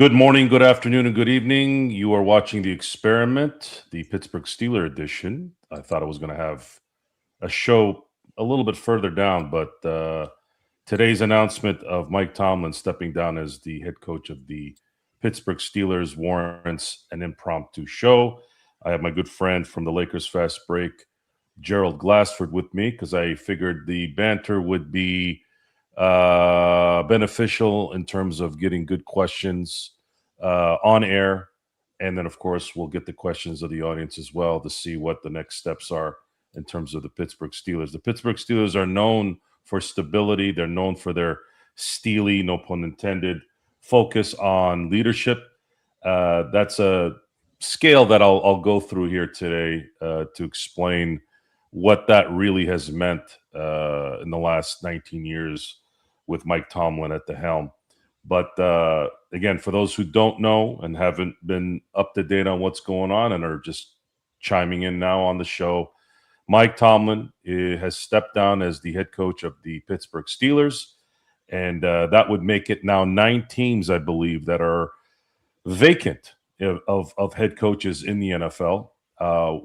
Good morning, good afternoon, and good evening. You are watching The Experiment, the Pittsburgh Steelers edition. I thought I was going to have a show a little bit further down, but today's announcement of Mike Tomlin stepping down as the head coach of the Pittsburgh Steelers warrants an impromptu show. I have my good friend from the Lakers Fast Break, Gerald Glassford, with me because I figured the banter would be beneficial in terms of getting good questions on air. And then, of course, we'll get the questions of the audience as well to see what the next steps are in terms of the Pittsburgh Steelers. The Pittsburgh Steelers are known for stability. They're known for their steely, no pun intended, focus on leadership. That's a scale that I'll go through here today to explain what that really has meant in the last 19 years with Mike Tomlin at the helm. But again, for those who don't know and haven't been up to date on what's going on and are just chiming in now on the show, Mike Tomlin has stepped down as the head coach of the Pittsburgh Steelers. And that would make it now 9 teams, I believe, that are vacant of head coaches in the NFL.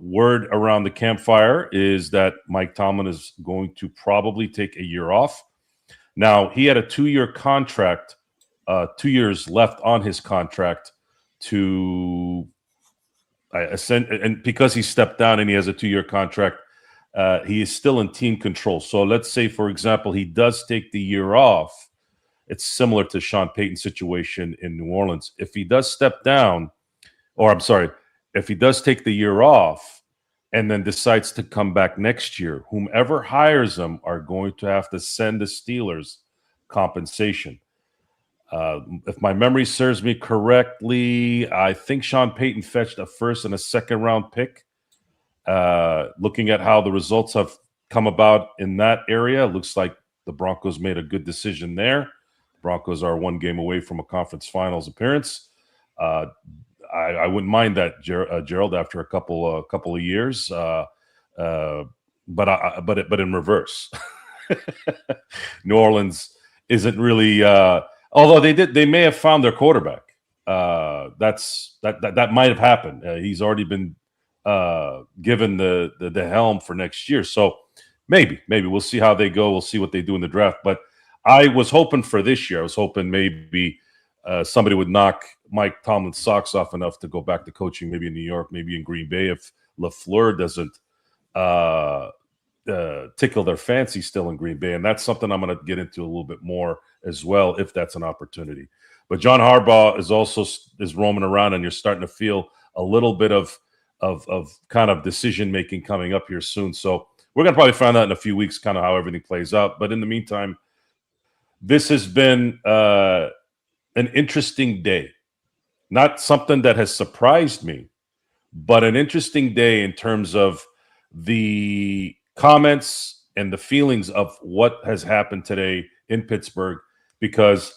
Word around the campfire is that Mike Tomlin is going to probably take a year off. Now, he had a 2-year contract, 2 years left on his contract to ascend. And because he stepped down and he has a 2-year contract, he is still in team control. So let's say, for example, he does take the year off. It's similar to Sean Payton's situation in New Orleans. If he does step down, or I'm sorry, if he does take the year off and then decides to come back next year, whomever hires him are going to have to send the Steelers compensation. If my memory serves me correctly, I think Sean Payton fetched a first and a second round pick. Looking at how the results have come about in that area, it looks like the Broncos made a good decision there. The Broncos are 1 game away from a conference finals appearance. I wouldn't mind that, Gerald, after a couple of years, but in reverse. New Orleans isn't really, although they may have found their quarterback. That might have happened. He's already been given the helm for next year, so maybe we'll see how they go. We'll see what they do in the draft. But I was hoping for this year. I was hoping maybe somebody would knock Mike Tomlin's socks off enough to go back to coaching, maybe in New York, maybe in Green Bay, if LaFleur doesn't tickle their fancy still in Green Bay. And that's something I'm going to get into a little bit more as well, if that's an opportunity. But John Harbaugh is roaming around, and you're starting to feel a little bit of kind of decision making coming up here soon. So we're going to probably find out in a few weeks kind of how everything plays out. But in the meantime, this has been an interesting day. Not something that has surprised me, but an interesting day in terms of the comments and the feelings of what has happened today in Pittsburgh, because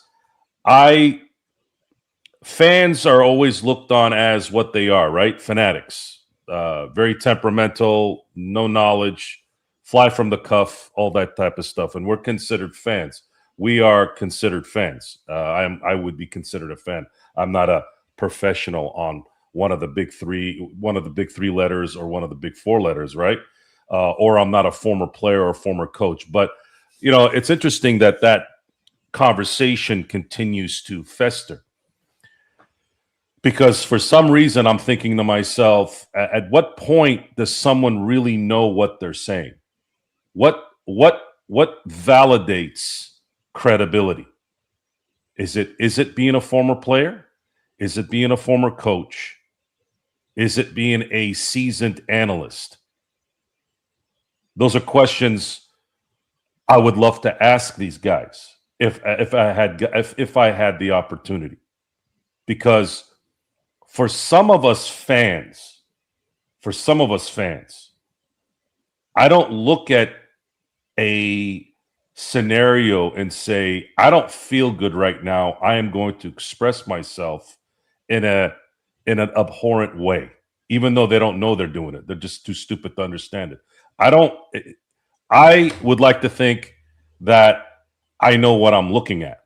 fans are always looked on as what they are, right? Fanatics, very temperamental, no knowledge, fly from the cuff, all that type of stuff. And we're considered fans. We are considered fans. I would be considered a fan. I'm not a professional on one of the big three letters or one of the big 4 letters, right? Or I'm not a former player or former coach. But it's interesting that conversation continues to fester, because for some reason I'm thinking to myself, at what point does someone really know what they're saying? What validates credibility? Is it being a former player? Is it being a former coach? Is it being a seasoned analyst? Those are questions I would love to ask these guys if I had the opportunity. Because for some of us fans, I don't look at a scenario and say, I don't feel good right now, I am going to express myself in an abhorrent way, even though they don't know they're doing it. They're just too stupid to understand it. I would like to think that I know what I'm looking at.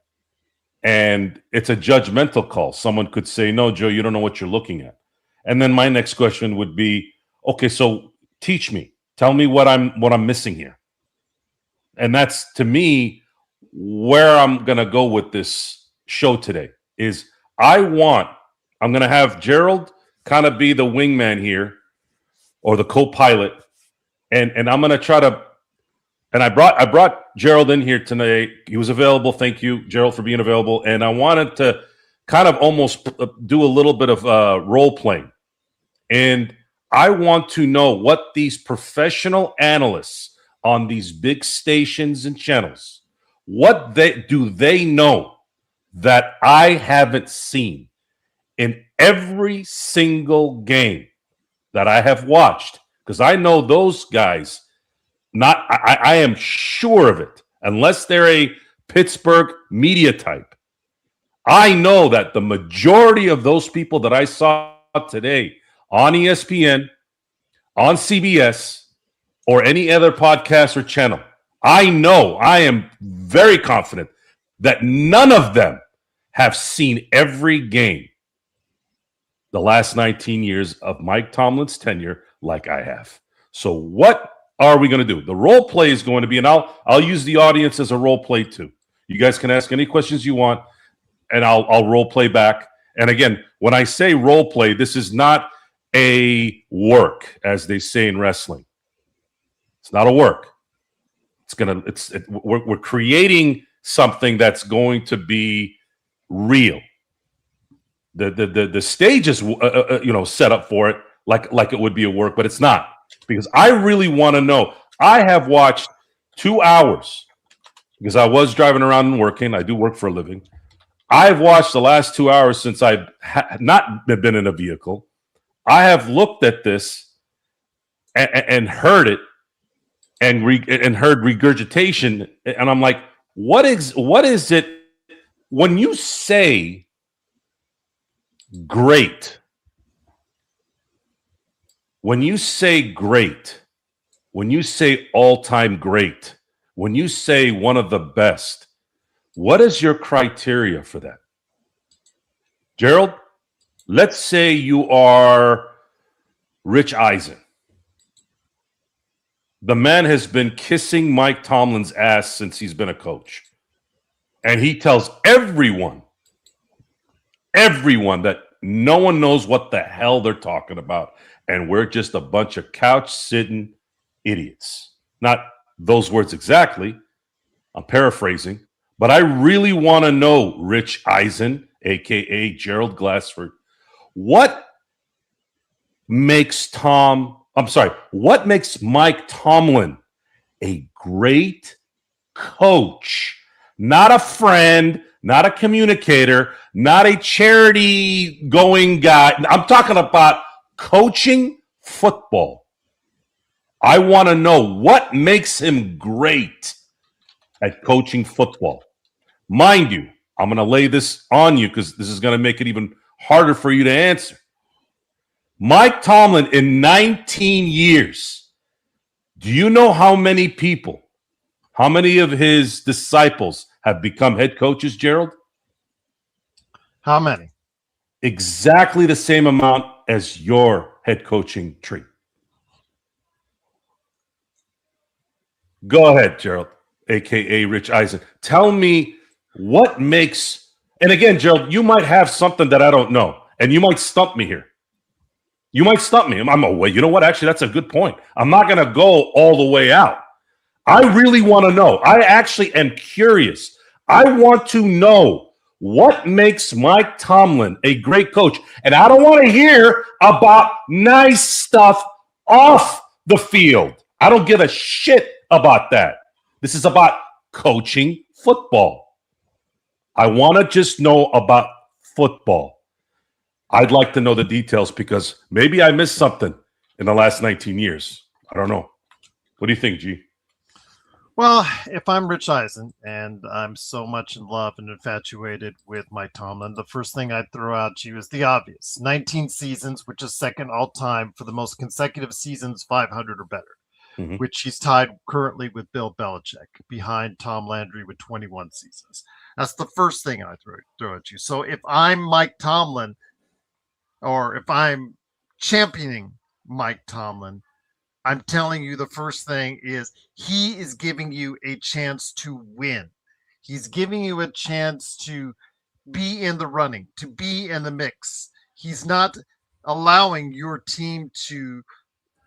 And it's a judgmental call. Someone could say, no, Joe, you don't know what you're looking at. And then my next question would be, okay, so teach me. Tell me what I'm missing here. And that's, to me, where I'm going to go with this show today is I'm going to have Gerald kind of be the wingman here or the co-pilot. And I'm going to try to, and I brought Gerald in here tonight. He was available. Thank you, Gerald, for being available. And I wanted to kind of almost do a little bit of role playing. And I want to know what these professional analysts on these big stations and channels, what they know that I haven't seen in every single game that I have watched, because I know those guys. I am sure of it, unless they're a Pittsburgh media type. I know that the majority of those people that I saw today on ESPN, on CBS, or any other podcast or channel, I am very confident that none of them have seen every game the last 19 years of Mike Tomlin's tenure like I have. So what are we going to do? The role play is going to be, and I'll use the audience as a role play too. You guys can ask any questions you want, and I'll role play back. And again, when I say role play, this is not a work, as they say in wrestling. It's not a work. We're creating something that's going to be real. The stage is set up for it like it would be a work, but it's not. Because I really want to know. I have watched 2 hours because I was driving around and working. I do work for a living. I've watched the last 2 hours since I've not been in a vehicle. I have looked at this and heard it and heard regurgitation. And I'm like, what is it when you say great? When you say great, when you say all-time great, when you say one of the best, what is your criteria for that? Gerald, let's say you are Rich Eisen. The man has been kissing Mike Tomlin's ass since he's been a coach. And he tells everyone that no one knows what the hell they're talking about. And we're just a bunch of couch-sitting idiots. Not those words exactly. I'm paraphrasing. But I really want to know, Rich Eisen, a.k.a. Gerald Glassford, what makes Mike Tomlin a great coach? Not a friend, not a communicator, not a charity-going guy. I'm talking about coaching football. I want to know what makes him great at coaching football. Mind you, I'm going to lay this on you because this is going to make it even harder for you to answer. Mike Tomlin, in 19 years, do you know how many of his disciples have become head coaches, Gerald? How many? Exactly the same amount as your head coaching tree. Go ahead, Gerald, a.k.a. Rich Eisen. Tell me what makes, and again, Gerald, you might have something that I don't know, and you might stump me here. You might stump me. I'm away. You know what? Actually, that's a good point. I'm not going to go all the way out. I really want to know. I actually am curious. I want to know what makes Mike Tomlin a great coach. And I don't want to hear about nice stuff off the field. I don't give a shit about that. This is about coaching football. I want to just know about football. I'd like to know the details because maybe I missed something in the last 19 years. I don't know. What do you think, G? Well, if I'm Rich Eisen and I'm so much in love and infatuated with Mike Tomlin, the first thing I'd throw out to you is the obvious. 19 seasons, which is second all time for the most consecutive seasons, 500 or better. Mhm. which he's tied currently with Bill Belichick, behind Tom Landry with 21 seasons. That's the first thing I throw at you. So if I'm Mike Tomlin, or if I'm championing Mike Tomlin, I'm telling you the first thing is he is giving you a chance to win. He's giving you a chance to be in the running, to be in the mix. He's not allowing your team to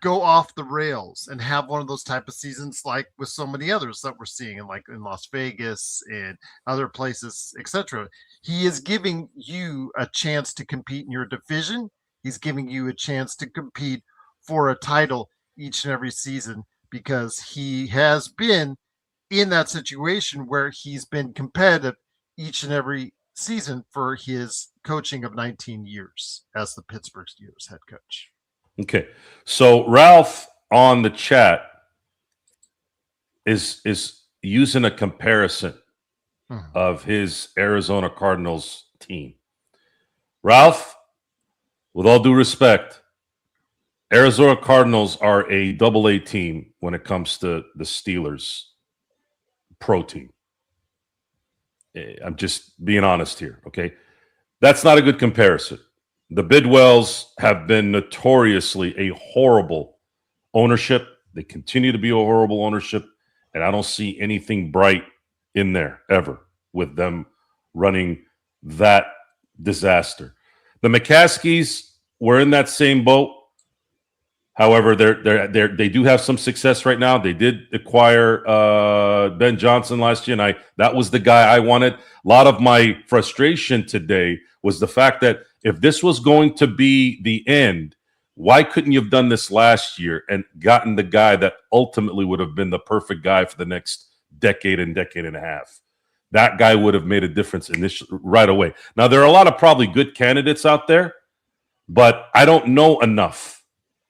go off the rails and have one of those type of seasons like with so many others that we're seeing in, like in Las Vegas and other places, etc. He is giving you a chance to compete in your division. He's giving you a chance to compete for a title each and every season, because he has been in that situation where he's been competitive each and every season for his coaching of 19 years as the Pittsburgh Steelers head coach. Okay. So Ralph on the chat is using a comparison of his Arizona Cardinals team. Ralph, with all due respect, Arizona Cardinals are a double-A team when it comes to the Steelers pro team. I'm just being honest here, okay? That's not a good comparison. The Bidwells have been notoriously a horrible ownership. They continue to be a horrible ownership, and I don't see anything bright in there ever with them running that disaster. The McCaskies were in that same boat. However, they do have some success right now. They did acquire Ben Johnson last year, and that was the guy I wanted. A lot of my frustration today was the fact that if this was going to be the end, why couldn't you have done this last year and gotten the guy that ultimately would have been the perfect guy for the next decade and a half? That guy would have made a difference right away. Now, there are a lot of probably good candidates out there, but I don't know enough.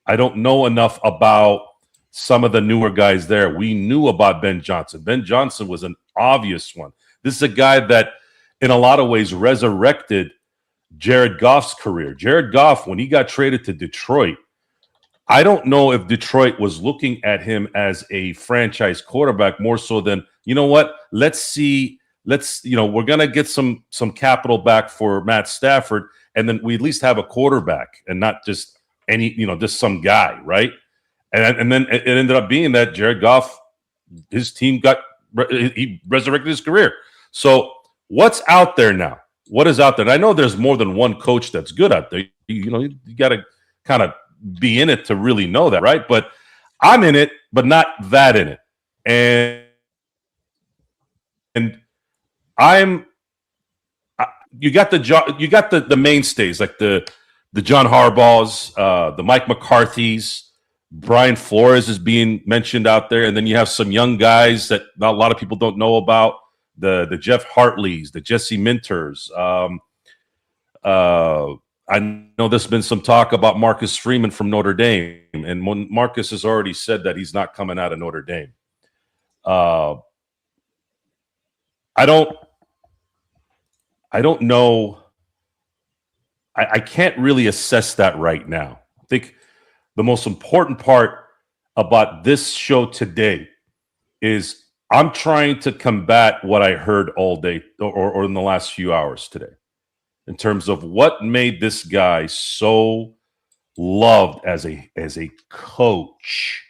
I don't know enough about some of the newer guys there. We knew about Ben Johnson. Ben Johnson was an obvious one. This is a guy that, in a lot of ways, resurrected Jared Goff's career. Jared Goff, when he got traded to Detroit, I don't know if Detroit was looking at him as a franchise quarterback more so than, you know what, we're going to get some capital back for Matt Stafford, and then we at least have a quarterback and not just just some guy, right? And then it ended up being that Jared Goff, his team he resurrected his career. So what's out there now? What is out there? And I know there's more than one coach that's good out there. You got to kind of be in it to really know that, right? But I'm in it, but not that in it. And you got the mainstays like the John Harbaughs, the Mike McCarthy's, Brian Flores is being mentioned out there, and then you have some young guys that not a lot of people don't know about, the Jeff Hartleys, the Jesse Minters. I know there's been some talk about Marcus Freeman from Notre Dame, and Marcus has already said that he's not coming out of Notre Dame. I don't know. I can't really assess that right now. I think the most important part about this show today is I'm trying to combat what I heard all day or in the last few hours today in terms of what made this guy so loved as a coach.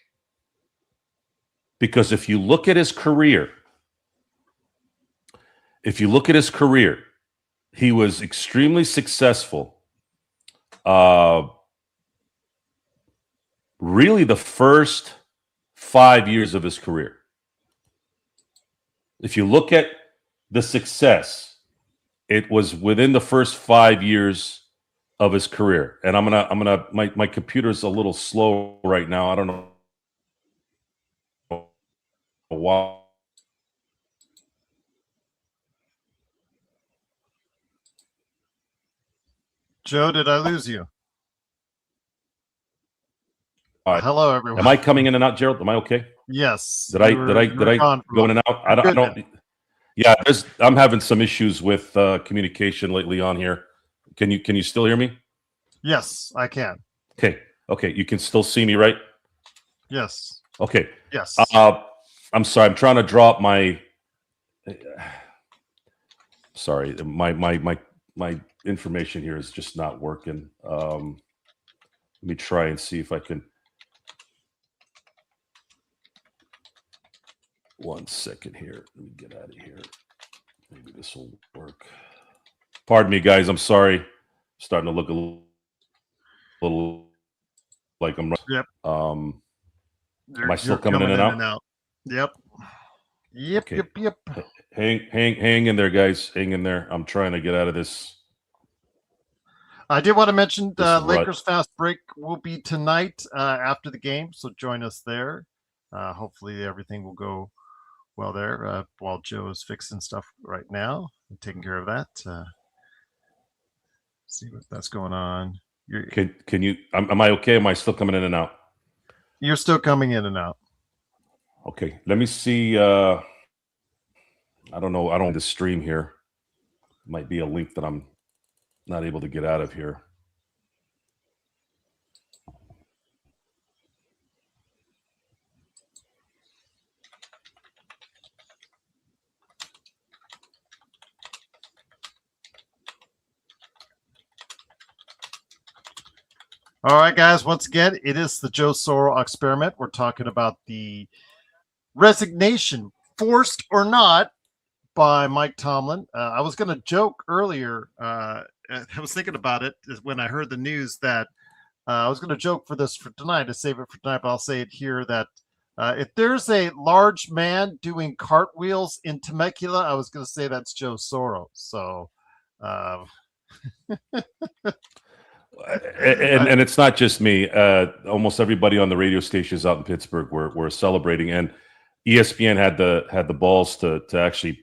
Because if you look at his career, he was extremely successful. Really the first 5 years of his career. If you look at the success, it was within the first 5 years of his career. And my computer's a little slow right now. I don't know why. Joe, did I lose you? Hello, everyone. Am I coming in and out, Gerald? Am I okay? Yes. Did I go in and out? I don't. Yeah, I'm having some issues with communication lately on here. Can you still hear me? Yes, I can. Okay. You can still see me, right? Yes. Okay. Yes. I'm sorry. I'm trying to draw up my. Sorry, my information here is just not working. Let me try and see if I can. One second here. Let me get out of here. Maybe this will work. Pardon me, guys. I'm sorry. Starting to look a little like I'm. Yep. Am I still coming in and out? Yep. Yep. Okay. Yep. Hang in there, guys. Hang in there. I'm trying to get out of this. I did want to mention This Lakers Fast Break will be tonight after the game, so join us there. Hopefully everything will go well there while Joe is fixing stuff right now and taking care of that. See what that's going on. Can you? Am I okay? Am I still coming in and out? You're still coming in and out. Okay. Let me see. I don't know. I don't the stream here. Might be a link that I'm not able to get out of here. All right, guys. Once again, it is the Joe Soro experiment. We're talking about the resignation, forced or not, by Mike Tomlin. I was going to joke earlier. I was thinking about it when I heard the news that I was going to joke for this for tonight, to save it for tonight, but I'll say it here that if there's a large man doing cartwheels in Temecula, I was going to say that's Joe Soro. So, and it's not just me. Almost everybody on the radio stations out in Pittsburgh were celebrating, and ESPN had the balls to actually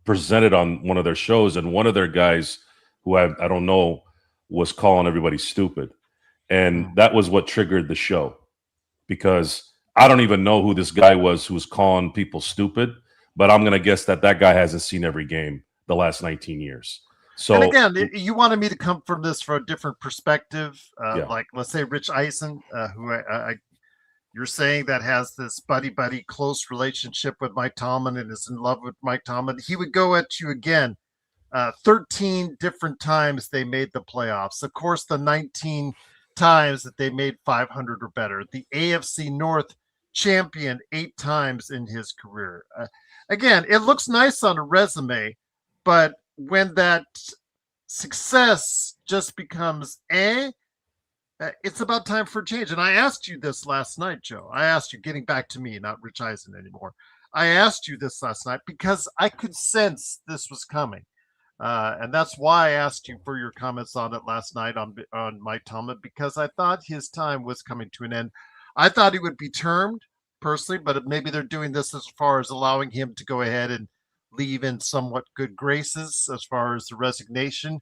present it on one of their shows, and one of their guys, who I don't know, was calling everybody stupid, and that was what triggered the show, because I don't even know who this guy was who was calling people stupid, but I'm gonna guess that guy hasn't seen every game the last 19 years. So, and again, you wanted me to come from this from a different perspective, Yeah. like let's say Rich Eisen, who you're saying that has this buddy close relationship with Mike Tomlin and is in love with Mike Tomlin. He would go at you again. 13 different times they made the playoffs. Of course, the 19 times that they made 500 or better. The AFC North champion 8 times in his career. Again, it looks nice on a resume, but when that success just becomes it's about time for change. And I asked you this last night, Joe. I asked you, getting back to me, not Rich Eisen anymore. I asked you this last night because I could sense this was coming. And that's why I asked you for your comments on it last night on Mike Tomlin, because I thought his time was coming to an end. I thought he would be termed personally, but maybe they're doing this as far as allowing him to go ahead and leave in somewhat good graces as far as the resignation.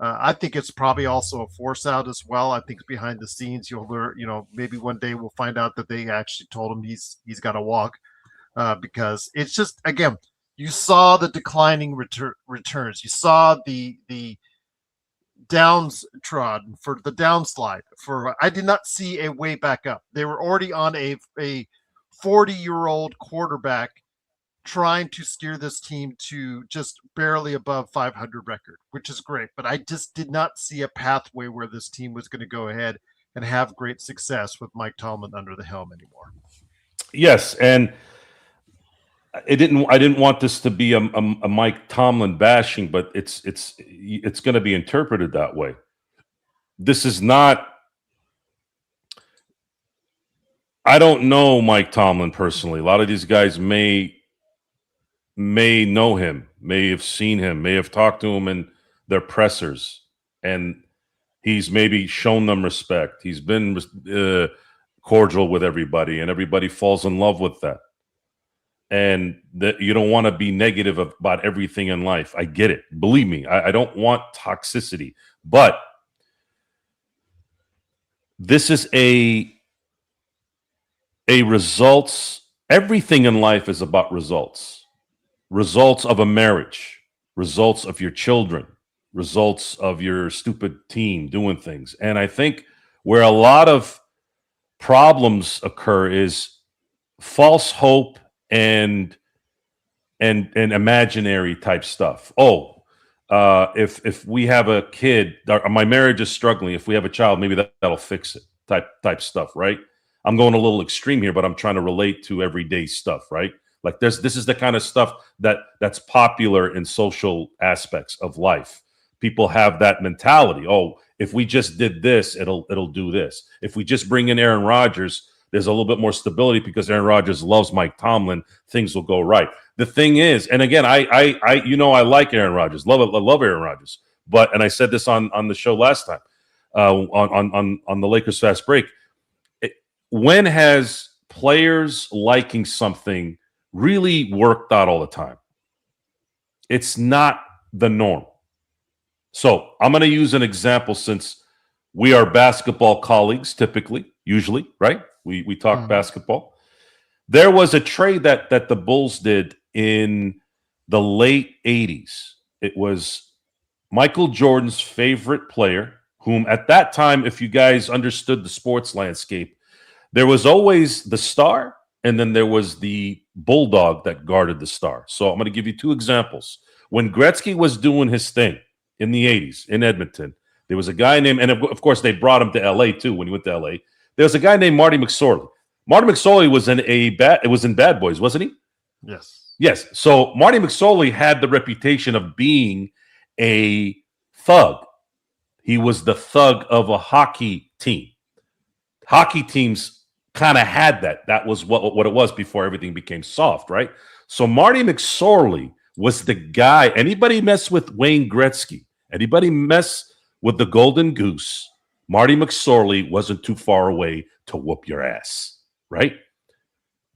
I think it's probably also a force out as well. I think behind the scenes, you'll learn, maybe one day we'll find out that they actually told him he's got to walk, because it's just, again, you saw the declining returns. You saw the downtrodden for the downslide. I did not see a way back up. They were already on a 40-year-old quarterback trying to steer this team to just barely above 500 record, which is great. But I just did not see a pathway where this team was going to go ahead and have great success with Mike Tomlin under the helm anymore. Yes, and I didn't want this to be a Mike Tomlin bashing, but it's going to be interpreted that way. This is not. I don't know Mike Tomlin personally. A lot of these guys may know him, may have seen him, may have talked to him in their pressers, and he's maybe shown them respect. He's been cordial with everybody, and everybody falls in love with that. And that you don't want to be negative about everything in life. I get it. Believe me, I don't want toxicity. But this is a results. Everything in life is about results. Results of a marriage, results of your children, results of your stupid team doing things. And I think where a lot of problems occur is false hope and imaginary type stuff. If we have a kid, my marriage is struggling. If we have a child, maybe that'll fix it. Type stuff, right? I'm going a little extreme here, but I'm trying to relate to everyday stuff, right? Like this is the kind of stuff that's popular in social aspects of life. People have that mentality. Oh, if we just did this, it'll do this. If we just bring in Aaron Rodgers, there's a little bit more stability because Aaron Rodgers loves Mike Tomlin. Things will go right. The thing is, and again, I like Aaron Rodgers. I love Aaron Rodgers. And I said this on the show last time, on the Lakers Fast Break. When has players liking something really worked out all the time? It's not the norm. So I'm going to use an example since we are basketball colleagues usually, right? We talk basketball. There was a trade that the Bulls did in the late 80s. It was Michael Jordan's favorite player, whom at that time, if you guys understood the sports landscape, there was always the star, and then there was the bulldog that guarded the star. So I'm going to give you two examples. When Gretzky was doing his thing in the 80s in Edmonton, there was a guy named, and of course they brought him to LA too when he went to LA. There was a guy named Marty McSorley. Marty McSorley was in Bad Boys, wasn't he? Yes. Yes. So Marty McSorley had the reputation of being a thug. He was the thug of a hockey team. Hockey teams kind of had that. That was what it was before everything became soft, right? So Marty McSorley was the guy. Anybody mess with Wayne Gretzky, anybody mess with the Golden Goose, Marty McSorley wasn't too far away to whoop your ass, right?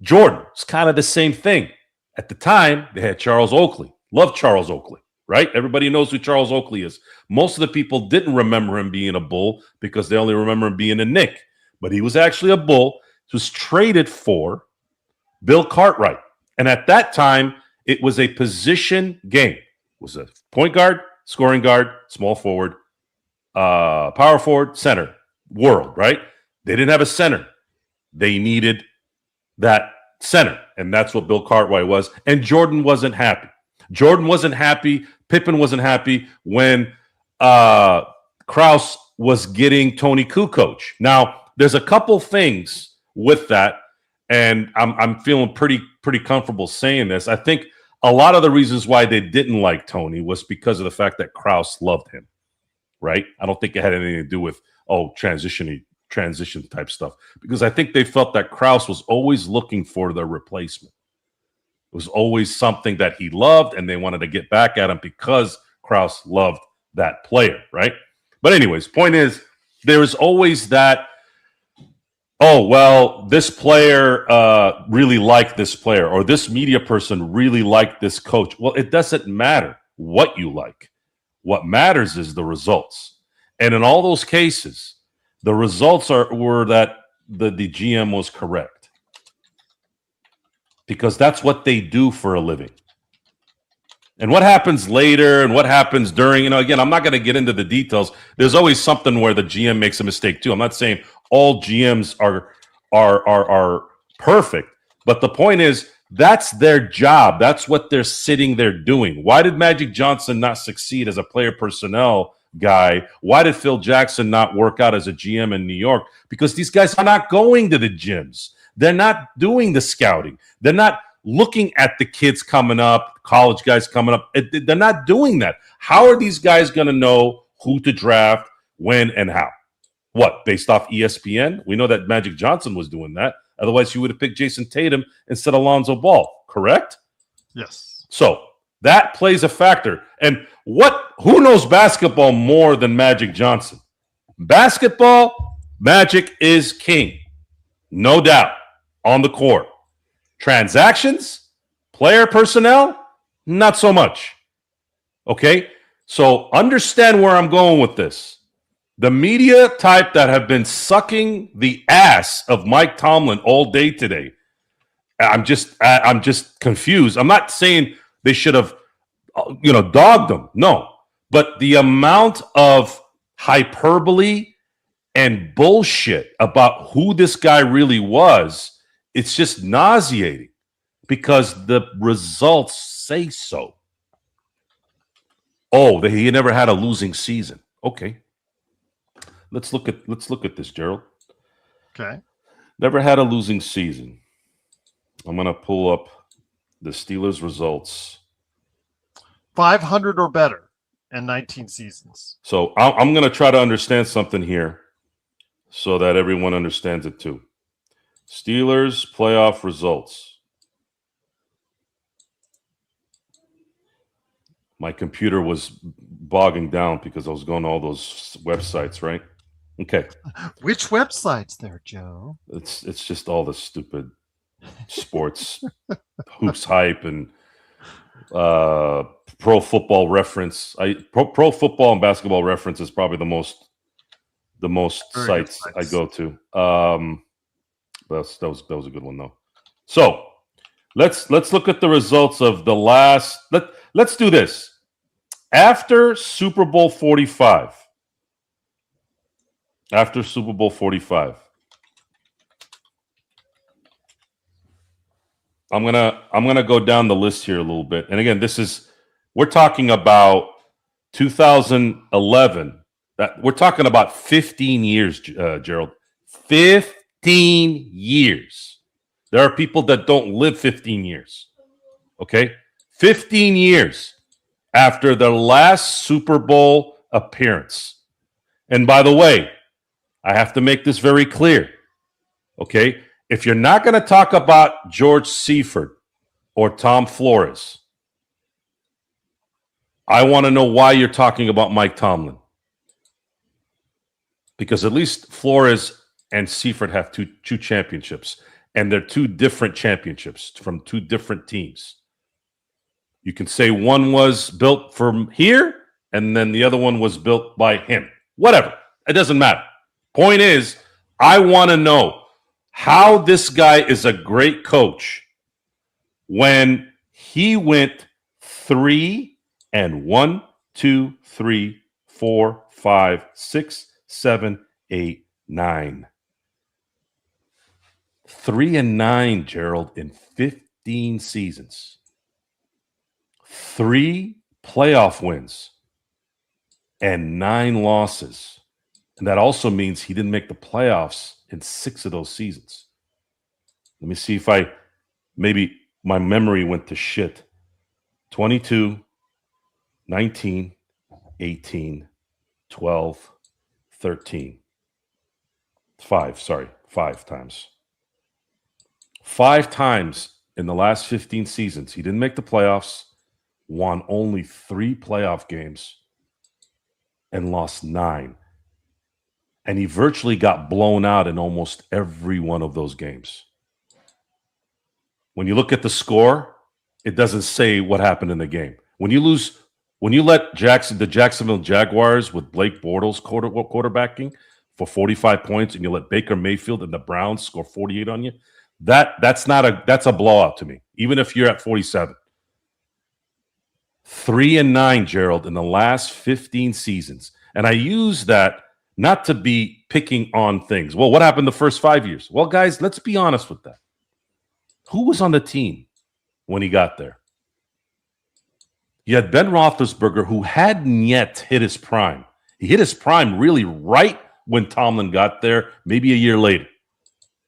Jordan, it's kind of the same thing. At the time, they had Charles Oakley. Love Charles Oakley, right? Everybody knows who Charles Oakley is. Most of the people didn't remember him being a Bull because they only remember him being a Knick. But he was actually a Bull. He was traded for Bill Cartwright. And at that time, it was a position game. It was a point guard, scoring guard, small forward, power forward, center world, right? They didn't have a center. They needed that center. And that's what Bill Cartwright was. And Jordan wasn't happy. Jordan wasn't happy. Pippen wasn't happy when Krause was getting Tony Kukoc. Now, there's a couple things with that, and I'm feeling pretty comfortable saying this. I think a lot of the reasons why they didn't like Tony was because of the fact that Krause loved him, right? I don't think it had anything to do with transition type stuff, because I think they felt that Krause was always looking for the replacement. It was always something that he loved, and they wanted to get back at him because Krause loved that player, right? But anyways, point is, there is always that, this player really liked this player, or this media person really liked this coach. Well, it doesn't matter what you like. What matters is the results. And in all those cases, the results were that the GM was correct, because that's what they do for a living. And what happens later and what happens during, again, I'm not going to get into the details. There's always something where the GM makes a mistake too. I'm not saying all GMs are perfect, but the point is, that's their job. That's what they're sitting there doing. Why did Magic Johnson not succeed as a player personnel guy? Why did Phil Jackson not work out as a GM in New York? Because these guys are not going to the gyms. They're not doing the scouting. They're not looking at the kids coming up, college guys coming up. They're not doing that. How are these guys going to know who to draft, when, and how? What, based off ESPN? We know that Magic Johnson was doing that. Otherwise, you would have picked Jason Tatum instead of Lonzo Ball, correct? Yes. So that plays a factor. And who knows basketball more than Magic Johnson? Basketball, Magic is king. No doubt. On the court. Transactions, player personnel, not so much. Okay? So understand where I'm going with this. The media type that have been sucking the ass of Mike Tomlin all day today, I'm just confused. I'm not saying they should have, dogged him. No. But the amount of hyperbole and bullshit about who this guy really was, it's just nauseating because the results say so. Oh, he never had a losing season. Okay. Let's look at this, Gerald. Okay. Never had a losing season. I'm going to pull up the Steelers results. 500 or better in 19 seasons. So I'm going to try to understand something here so that everyone understands it too. Steelers playoff results. My computer was bogging down because I was going to all those websites, right? Okay. Which websites there, Joe? It's just all the stupid sports hoops hype and pro football reference. Pro football and basketball reference is probably the most sites I go to. That was a good one though. So let's look at the results of the last. Let's do this. After Super Bowl 45. After Super Bowl 45. I'm gonna go down the list here a little bit. And again, we're talking about 2011. We're talking about 15 years, Gerald. 15 years. There are people that don't live 15 years. Okay? 15 years after their last Super Bowl appearance. And by the way, I have to make this very clear. Okay? If you're not going to talk about George Seifert or Tom Flores, I want to know why you're talking about Mike Tomlin. Because at least Flores and Seifert have two championships, and they're two different championships from two different teams. You can say one was built from here, and then the other one was built by him. Whatever. It doesn't matter. Point is, I want to know how this guy is a great coach when he went 3-1, 2, 3, 4, 5, 6, 7, 8, 9. 3-9, Gerald, in 15 seasons. 3 playoff wins and 9 losses. And that also means he didn't make the playoffs in 6 of those seasons. Let me see if maybe my memory went to shit. 22, 19, 18, 12, 13. 5 times. 5 times in the last 15 seasons, he didn't make the playoffs, won only 3 playoff games, and lost 9. And he virtually got blown out in almost every one of those games. When you look at the score, it doesn't say what happened in the game. When you let the Jacksonville Jaguars with Blake Bortles quarterbacking for 45 points, and you let Baker Mayfield and the Browns score 48 on you, that's a blowout to me, even if you're at 47. 3-9, Gerald, in the last 15 seasons. And I use that not to be picking on things. Well, what happened the first 5 years? Well, guys, let's be honest with that. Who was on the team when he got there? You had Ben Roethlisberger, who hadn't yet hit his prime. He hit his prime really right when Tomlin got there, maybe a year later,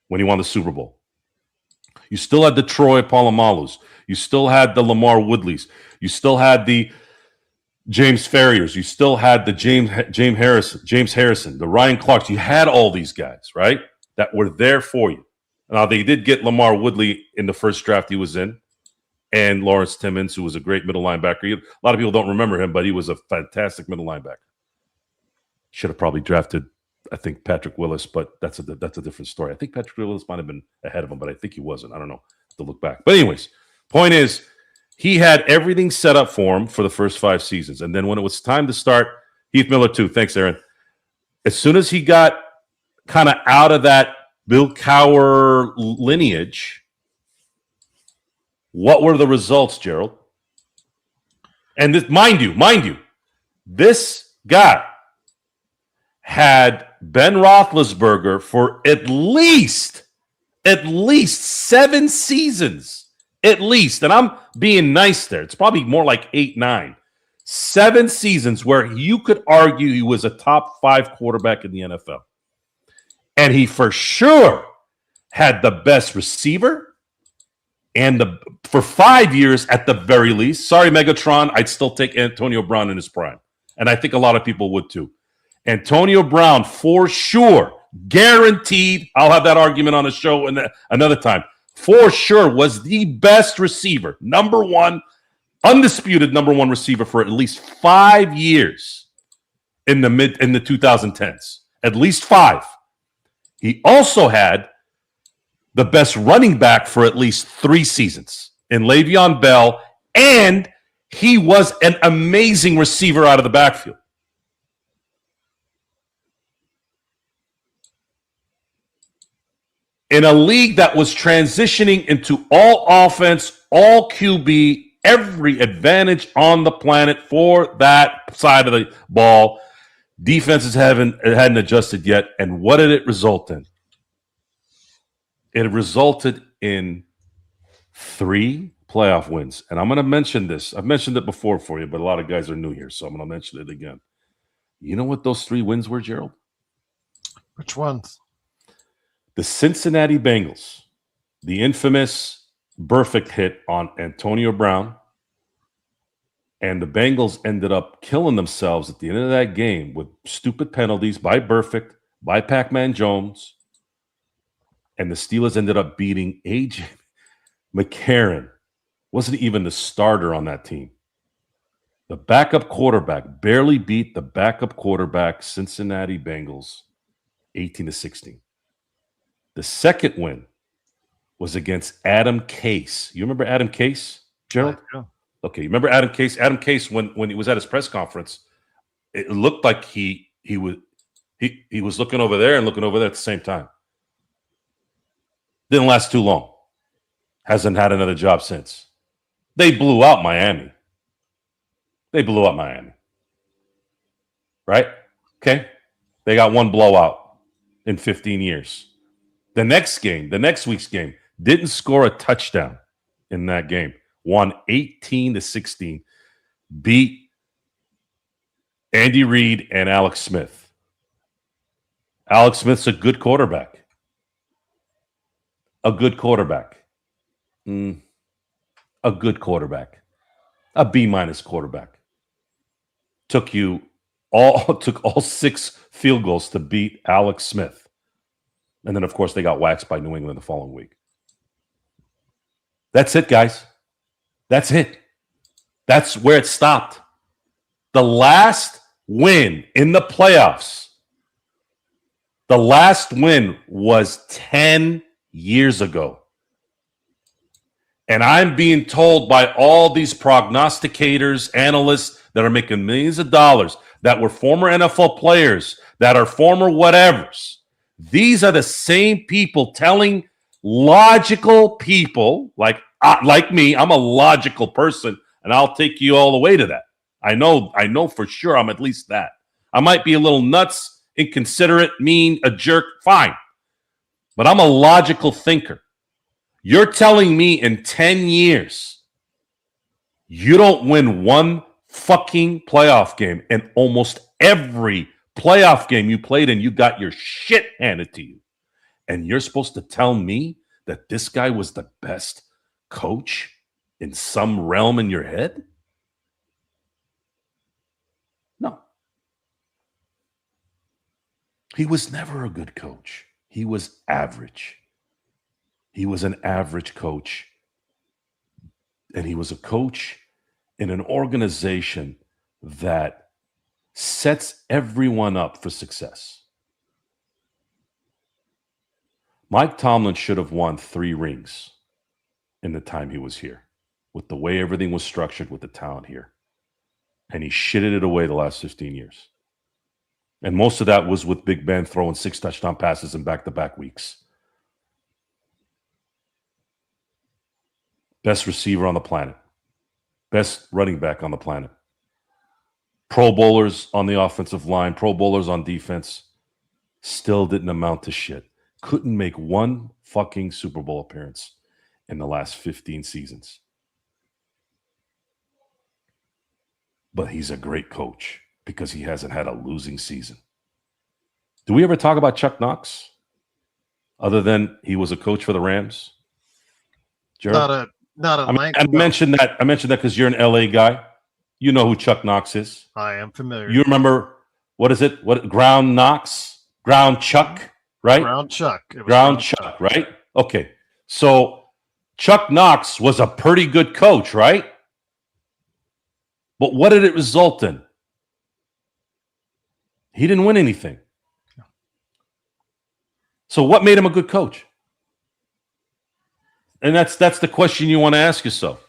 when he won the Super Bowl. You still had the Troy Polamalu's. You still had the Lamar Woodleys. You still had the James Ferriers. You still had the James Harrison, the Ryan Clarks. You had all these guys, right, that were there for you. Now, they did get Lamar Woodley in the first draft he was in, and Lawrence Timmons, who was a great middle linebacker. A lot of people don't remember him, but he was a fantastic middle linebacker. Should have probably drafted, I think, Patrick Willis, but that's a different story. I think Patrick Willis might have been ahead of him, but I think he wasn't. I don't know. To look back. But anyways, point is, he had everything set up for him for the first 5 seasons. And then when it was time to start, Heath Miller too. Thanks, Aaron. As soon as he got kind of out of that Bill Cowher lineage, what were the results, Gerald? And this, mind you, this guy had Ben Roethlisberger for at least 7 seasons. At least. And I'm being nice there. It's probably more like 8, 9. 7 seasons where you could argue he was a top 5 quarterback in the NFL. And he for sure had the best receiver and for 5 years at the very least. Sorry, Megatron, I'd still take Antonio Brown in his prime. And I think a lot of people would too. Antonio Brown for sure, guaranteed, I'll have that argument on the show another time, for sure was the best receiver, number one, undisputed number one receiver for at least 5 years in the 2010s. At least 5. He also had the best running back for at least 3 seasons in Le'Veon Bell, and he was an amazing receiver out of the backfield. In a league that was transitioning into all offense, all QB, every advantage on the planet for that side of the ball, defenses hadn't adjusted yet. And what did it result in? It resulted in 3 playoff wins. And I'm going to mention this. I've mentioned it before for you, but a lot of guys are new here, so I'm going to mention it again. You know what those 3 wins were, Gerald? Which ones? The Cincinnati Bengals, the infamous Burfict hit on Antonio Brown, and the Bengals ended up killing themselves at the end of that game with stupid penalties by Burfict, by Pac-Man Jones, and the Steelers ended up beating A.J. McCarron. Wasn't even the starter on that team. The backup quarterback barely beat the backup quarterback, Cincinnati Bengals, 18-16. The second win was against Adam Case. You remember Adam Case, Gerald? Yeah. Okay, you remember Adam Case? Adam Case, when he was at his press conference, it looked like he was looking over there and looking over there at the same time. Didn't last too long. Hasn't had another job since. They blew out Miami. Right? Okay. They got 1 blowout in 15 years. The next week's game, didn't score a touchdown in that game. Won 18-16. Beat Andy Reid and Alex Smith. Alex Smith's a good quarterback. A good quarterback. A good quarterback. A B- quarterback. Took all 6 field goals to beat Alex Smith. And then, of course, they got waxed by New England the following week. That's it, guys. That's it. That's where it stopped. The last win in the playoffs, the last win was 10 years ago. And I'm being told by all these prognosticators, analysts that are making millions of dollars, that were former NFL players, that are former whatevers. These are the same people telling logical people like me. I'm a logical person, and I'll take you all the way to that. I know for sure I'm at least that. I might be a little nuts, inconsiderate, mean, a jerk, fine. But I'm a logical thinker. You're telling me in 10 years you don't win 1 fucking playoff game, and almost every playoff game you played in, you got your shit handed to you. And you're supposed to tell me that this guy was the best coach in some realm in your head? No. He was never a good coach. He was average. He was an average coach. And he was a coach in an organization that sets everyone up for success. Mike Tomlin should have won 3 rings in the time he was here, with the way everything was structured, with the talent here. And he shitted it away the last 15 years. And most of that was with Big Ben throwing 6 touchdown passes in back-to-back weeks. Best receiver on the planet. Best running back on the planet. Pro Bowlers on the offensive line. Pro Bowlers on defense. Still didn't amount to shit. Couldn't make one fucking Super Bowl appearance in the last 15 seasons. But he's a great coach because he hasn't had a losing season. Do we ever talk about Chuck Knox? Other than he was a coach for the Rams? Jared? I mentioned that because you're an LA guy. You know who Chuck Knox is. I am familiar. You remember, what is it? What Ground Knox? Ground Chuck, right? Ground Chuck. Ground Chuck, right? Okay. So Chuck Knox was a pretty good coach, right? But what did it result in? He didn't win anything. So what made him a good coach? And that's the question you want to ask yourself.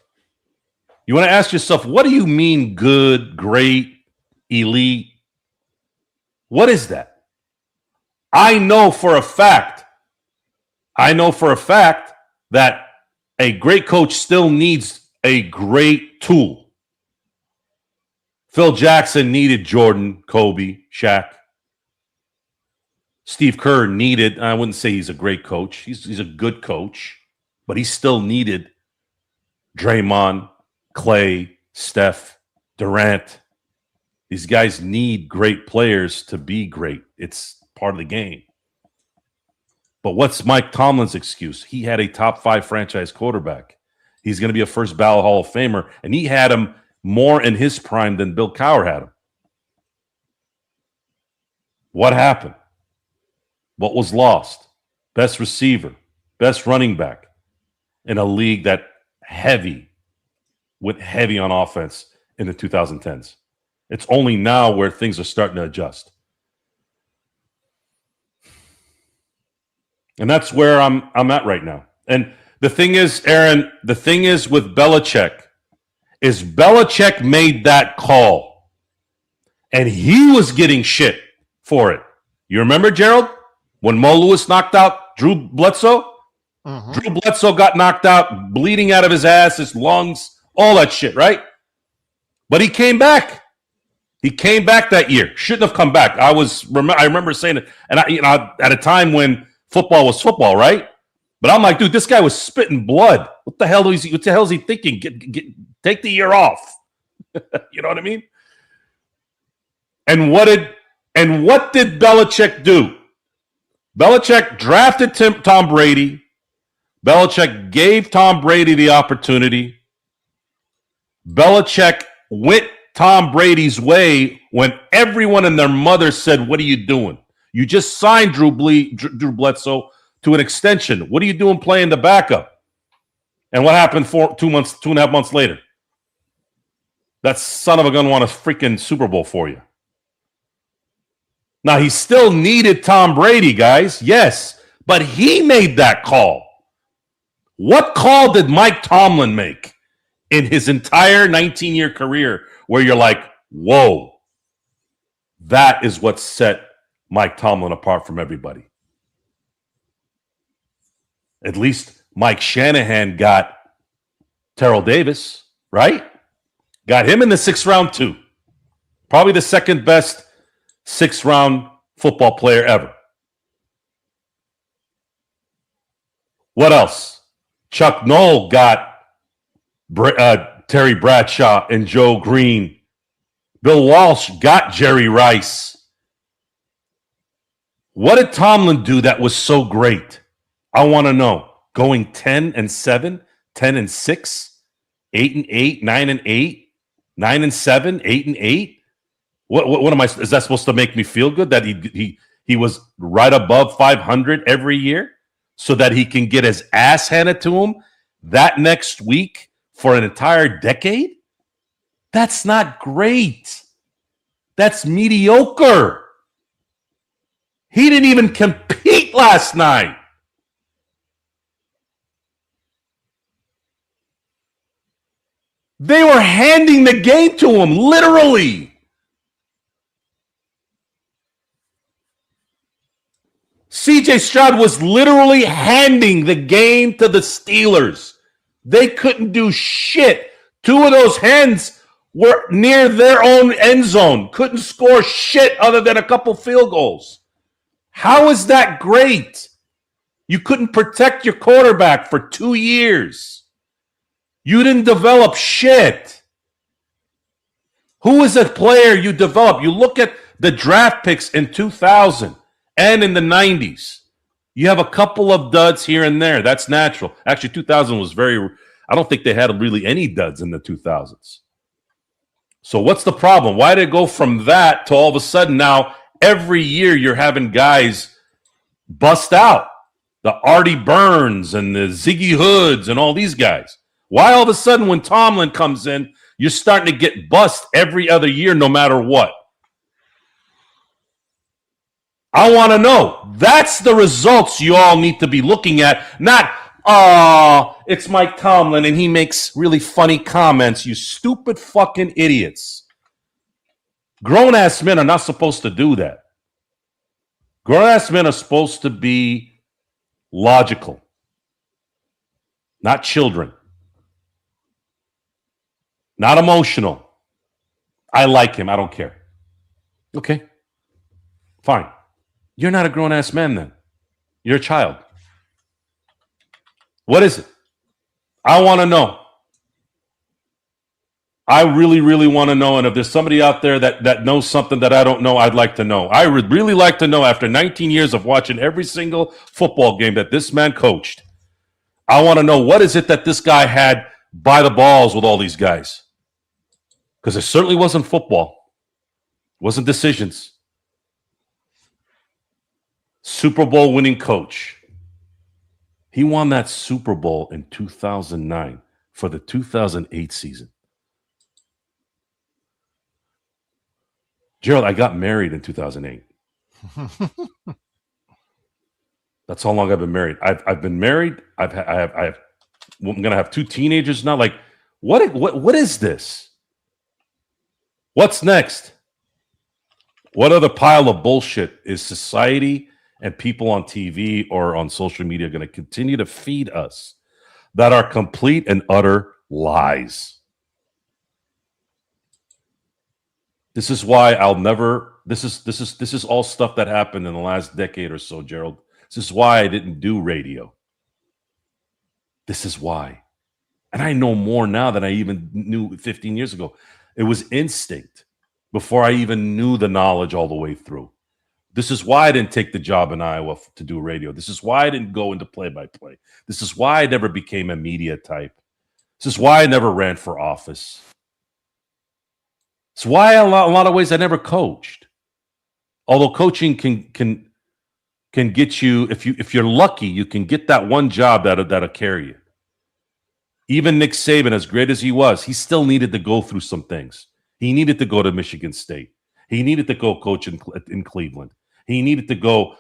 You want to ask yourself, what do you mean good, great, elite? What is that? I know for a fact that a great coach still needs a great tool. Phil Jackson needed Jordan, Kobe, Shaq. Steve Kerr needed, I wouldn't say he's a great coach. He's a good coach, but he still needed Draymond, Clay, Steph, Durant. These guys need great players to be great. It's part of the game. But what's Mike Tomlin's excuse? He had a top 5 franchise quarterback. He's going to be a first ballot Hall of Famer, and he had him more in his prime than Bill Cowher had him. What happened? What was lost? Best receiver, best running back in a league that went heavy on offense in the 2010s. It's only now where things are starting to adjust. And that's where I'm at right now. And the thing is, Aaron, with Belichick, is Belichick made that call. And he was getting shit for it. You remember, Gerald? When Mo Lewis knocked out Drew Bledsoe? Mm-hmm. Drew Bledsoe got knocked out, bleeding out of his ass, his lungs, all that shit, right? But he came back. He came back that year. Shouldn't have come back. I remember saying it, and at a time when football was football, right? But I'm like, dude, this guy was spitting blood. What the hell is he thinking? Take the year off. You know what I mean? And what did Belichick do? Belichick drafted Tom Brady. Belichick gave Tom Brady the opportunity. Belichick went Tom Brady's way when everyone and their mother said, what are you doing? You just signed Drew Bledsoe to an extension. What are you doing playing the backup? And what happened 2.5 months later? That son of a gun won a freaking Super Bowl for you. Now, he still needed Tom Brady, guys. Yes, but he made that call. What call did Mike Tomlin make in his entire 19-year career where you're like, whoa, that is what set Mike Tomlin apart from everybody? At least Mike Shanahan got Terrell Davis, right? Got him in the 6th round too. Probably the second best 6th round football player ever. What else? Chuck Noll got Terry Bradshaw and Joe Green. Bill Walsh got Jerry Rice. What did Tomlin do that was so great? I want to know. Going 10-7, 10-6, 8-8, 9-8, 9-7, 8-8. What am I? Is that supposed to make me feel good that he was right above 500 every year, so that he can get his ass handed to him that next week for an entire decade? That's not great. That's mediocre. He didn't even compete last night. They were handing the game to him, literally. CJ Stroud was literally handing the game to the Steelers. They couldn't do shit. 2 of those hands were near their own end zone. Couldn't score shit other than a couple field goals. How is that great? You couldn't protect your quarterback for 2 years. You didn't develop shit. Who is a player you develop? You look at the draft picks in 2000 and in the 90s. You have a couple of duds here and there. That's natural. Actually, 2000 was I don't think they had really any duds in the 2000s. So what's the problem? Why did it go from that to all of a sudden now every year you're having guys bust out? The Artie Burns and the Ziggy Hoods and all these guys. Why all of a sudden when Tomlin comes in, you're starting to get bust every other year no matter what? I want to know. That's the results you all need to be looking at. Not, it's Mike Tomlin and he makes really funny comments. You stupid fucking idiots. Grown-ass men are not supposed to do that. Grown-ass men are supposed to be logical, not children, not emotional. I like him. I don't care. Okay, fine. You're not a grown-ass man then. You're a child. What is it? I want to know. I really, really want to know. And if there's somebody out there that knows something that I don't know, I'd like to know. I would really like to know after 19 years of watching every single football game that this man coached. I want to know what is it that this guy had by the balls with all these guys. Because it certainly wasn't football. It wasn't decisions. Super Bowl winning coach. He won that Super Bowl in 2009 for the 2008 season. Gerald, I got married in 2008. That's how long I've been married. I've been married. I'm gonna have 2 teenagers now. Like, what is this? What's next? What other pile of bullshit is society and people on TV or on social media going to continue to feed us that are complete and utter lies? This is why I'll never. This is all stuff that happened in the last decade or so, Gerald. This is why I didn't do radio. This is why. And I know more now than I even knew 15 years ago. It was instinct before I even knew the knowledge all the way through. This is why I didn't take the job in Iowa to do radio. This is why I didn't go into play-by-play. This is why I never became a media type. This is why I never ran for office. It's why a lot of ways I never coached. Although coaching can get you, if you're lucky, you can get that one job that'll carry you. Even Nick Saban, as great as he was, he still needed to go through some things. He needed to go to Michigan State. He needed to go coach in Cleveland. He needed to go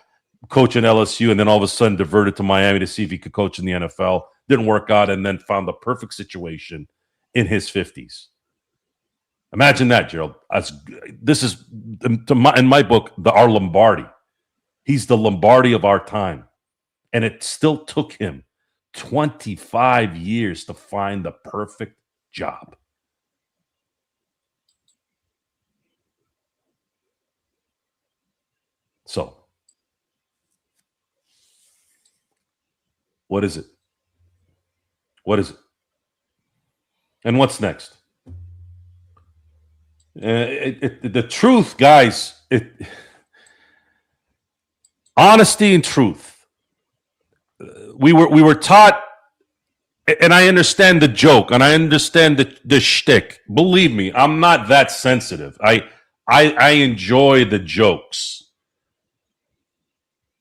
coach in LSU and then all of a sudden diverted to Miami to see if he could coach in the NFL. Didn't work out and then found the perfect situation in his 50s. Imagine that, Gerald. This is, in my book, our Lombardi. He's the Lombardi of our time. And it still took him 25 years to find the perfect job. So, what is it? What is it? And what's next? The truth, guys, honesty and truth. We were taught, and I understand the joke, and I understand the shtick. Believe me, I'm not that sensitive. I enjoy the jokes.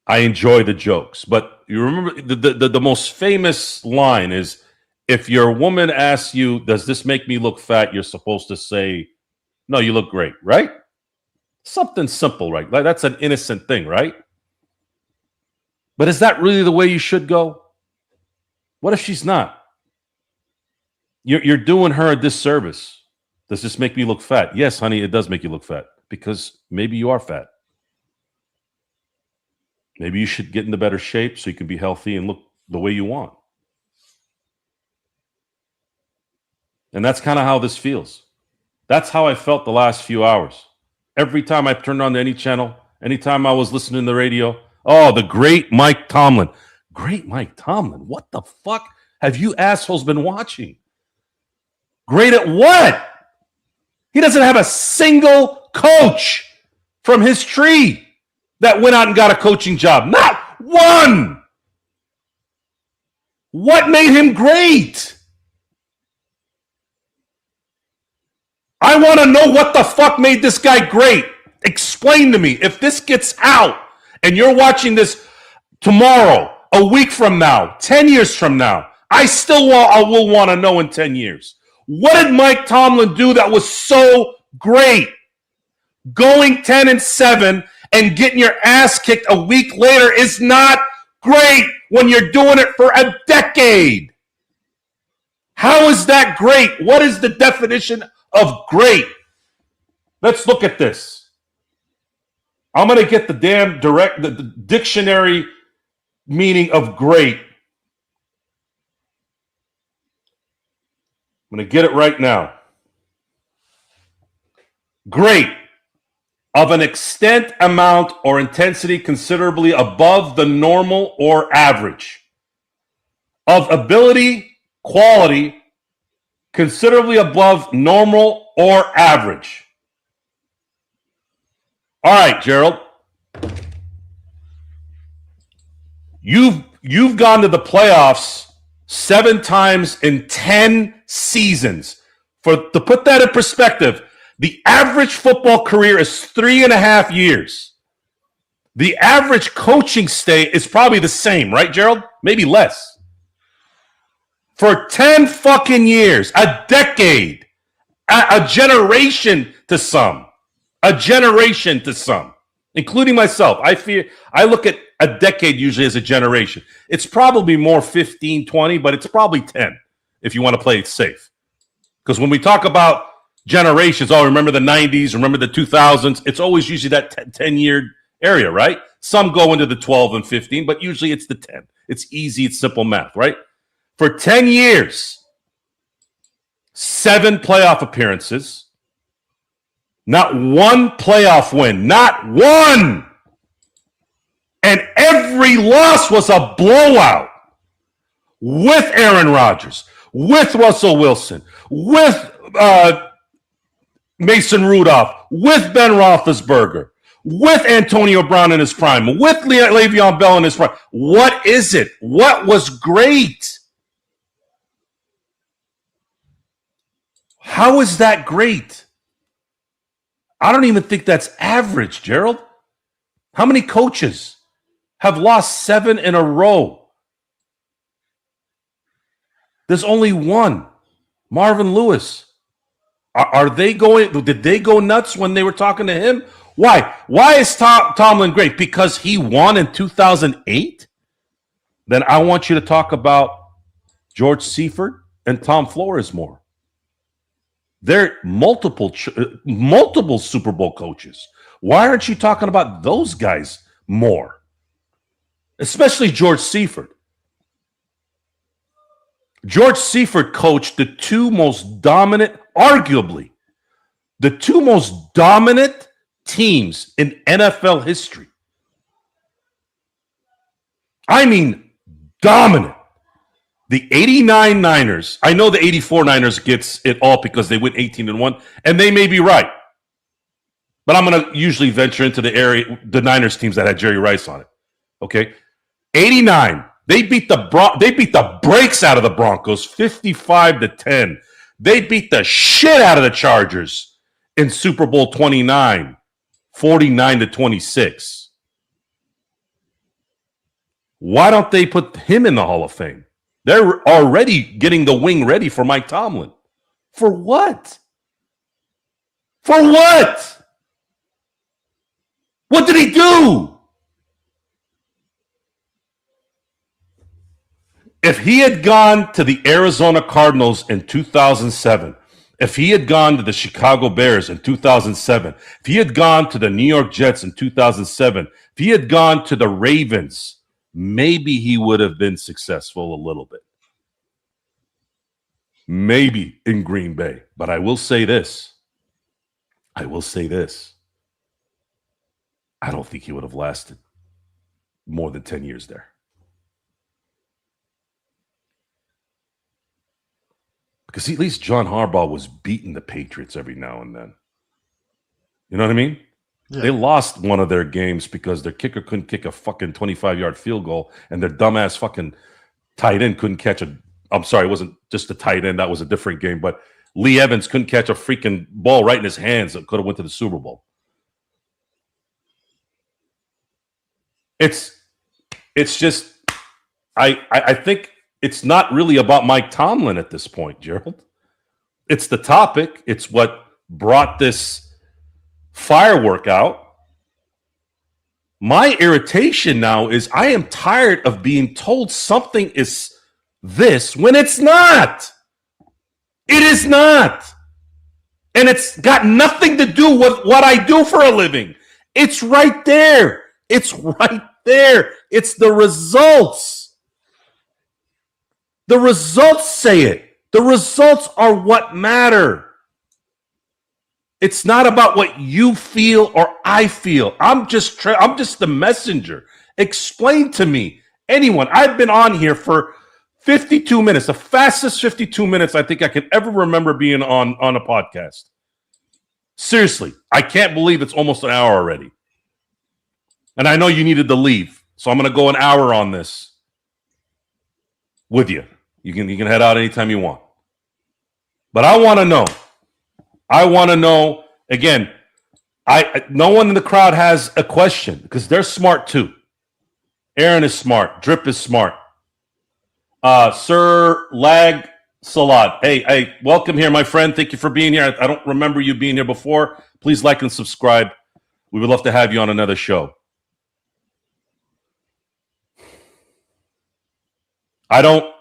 I enjoy the jokes. But you remember the most famous line is, if your woman asks you, does this make me look fat? You're supposed to say, no, you look great, right? Something simple, right? Like, that's an innocent thing, right? But is that really the way you should go? What if she's not? You're doing her a disservice. Does this make me look fat? Yes, honey, it does make you look fat because maybe you are fat. Maybe you should get into better shape so you can be healthy and look the way you want. And that's kind of how this feels. That's how I felt the last few hours. Every time I turned on any channel, anytime I was listening to the radio, Oh, the great Mike Tomlin. Great Mike Tomlin. What the fuck have you assholes been watching? Great at what? He doesn't have a single coach from his tree that went out and got a coaching job. Not one. What made him great? I want to know what the fuck made this guy great. Explain to me. If this gets out and you're watching this tomorrow, a week from now, 10 years from now, I will want to know in 10 years. What did Mike Tomlin do that was so great? Going 10-7 and getting your ass kicked a week later is not great when you're doing it for a decade. How is that great? What is the definition of great? Let's look at this. I'm going to get the the dictionary meaning of great. I'm going to get it right now. Great. Of an extent, amount, or intensity considerably above the normal or average. Of ability, quality, considerably above normal or average. All right, Gerald. You've gone to the playoffs 7 times in 10 seasons. To put that in perspective, the average football career is 3.5 years. The average coaching stay is probably the same, right, Gerald? Maybe less. For 10 fucking years, a decade, a generation to some. A generation to some, including myself. I look at a decade usually as a generation. It's probably more 15, 20, but it's probably 10 if you want to play it safe. Because when we talk about generations, remember the 90s, remember the 2000s, it's always usually that 10-year area, right? Some go into the 12 and 15, but usually it's the 10. It's easy, it's simple math, right? For 10 years, 7 playoff appearances, not one playoff win. Not one. And every loss was a blowout. With Aaron Rodgers, with Russell Wilson, with Mason Rudolph, with Ben Roethlisberger, with Antonio Brown in his prime, with Le'Veon Bell in his prime. What is it? What was great? How is that great? I don't even think that's average, Gerald. How many coaches have lost 7 in a row? There's only one, Marvin Lewis. Did they go nuts when they were talking to him? Why? Why is Tomlin great? Because he won in 2008? Then I want you to talk about George Seifert and Tom Flores more. They're multiple Super Bowl coaches. Why aren't you talking about those guys more? Especially George Seifert. George Seifert coached the 2 most dominant, arguably, the 2 most dominant teams in NFL history. I mean, dominant. The 89 Niners, I know the 84 Niners gets it all because they went 18-1, and they may be right. But I'm going to usually venture into the Niners teams that had Jerry Rice on it. Okay? 89, they beat the brakes out of the Broncos 55-10. They beat the shit out of the Chargers in Super Bowl 29, 49-26. Why don't they put him in the Hall of Fame? They're already getting the wing ready for Mike Tomlin. For what? For what? What did he do? If he had gone to the Arizona Cardinals in 2007, if he had gone to the Chicago Bears in 2007, if he had gone to the New York Jets in 2007, if he had gone to the Ravens, maybe he would have been successful a little bit. Maybe in Green Bay. But I will say this. I don't think he would have lasted. more than 10 years there. Because at least John Harbaugh was beating the Patriots every now and then. You know what I mean? Yeah. They lost one of their games because their kicker couldn't kick a fucking 25-yard field goal, and their dumbass fucking tight end couldn't catch a. I'm sorry, it wasn't just a tight end. That was a different game. But Lee Evans couldn't catch a freaking ball right in his hands that could have went to the Super Bowl. It's just I think it's not really about Mike Tomlin at this point, Gerald. It's the topic. It's what brought this firework out. My irritation now is I am tired of being told something is this when it's not. It is not. And it's got nothing to do with what I do for a living. It's right there. It's right there. It's the results. The results say it. The results are what matter. It's not about what you feel or I feel. I'm just the messenger. Explain to me, anyone. I've been on here for 52 minutes, the fastest 52 minutes I think I can ever remember being on a podcast. Seriously, I can't believe it's almost an hour already. And I know you needed to leave, so I'm going to go an hour on this with you. You can head out anytime you want. But I want to know. Again, no one in the crowd has a question because they're smart too. Aaron is smart. Drip is smart. Sir Lag Salad. Hey, welcome here, my friend. Thank you for being here. I don't remember you being here before. Please like and subscribe. We would love to have you on another show. I don't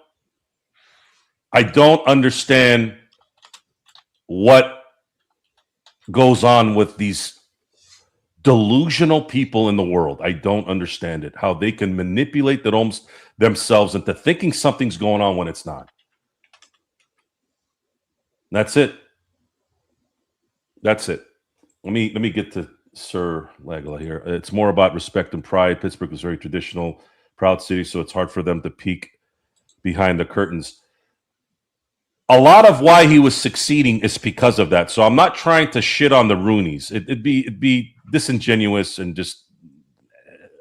understand what goes on with these delusional people in the world. I don't understand it. How they can manipulate themselves into thinking something's going on when it's not. That's it. Let me get to Sir Lagla here. It's more about respect and pride. Pittsburgh is a very traditional, proud city, so it's hard for them to peek behind the curtains. A lot of why he was succeeding is because of that. So I'm not trying to shit on the Rooneys. It'd be disingenuous and just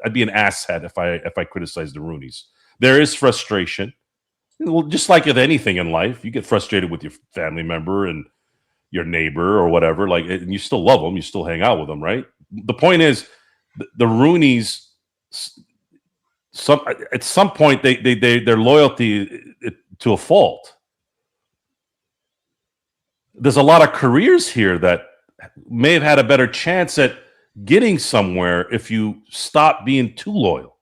I'd be an asshead if I criticize the Rooneys. There is frustration. Well, just like with anything in life, you get frustrated with your family member and your neighbor or whatever. And you still love them, you still hang out with them, right? The point is, the Rooneys. At some point, their loyalty to a fault. There's a lot of careers here that may have had a better chance at getting somewhere if you stop being too loyal.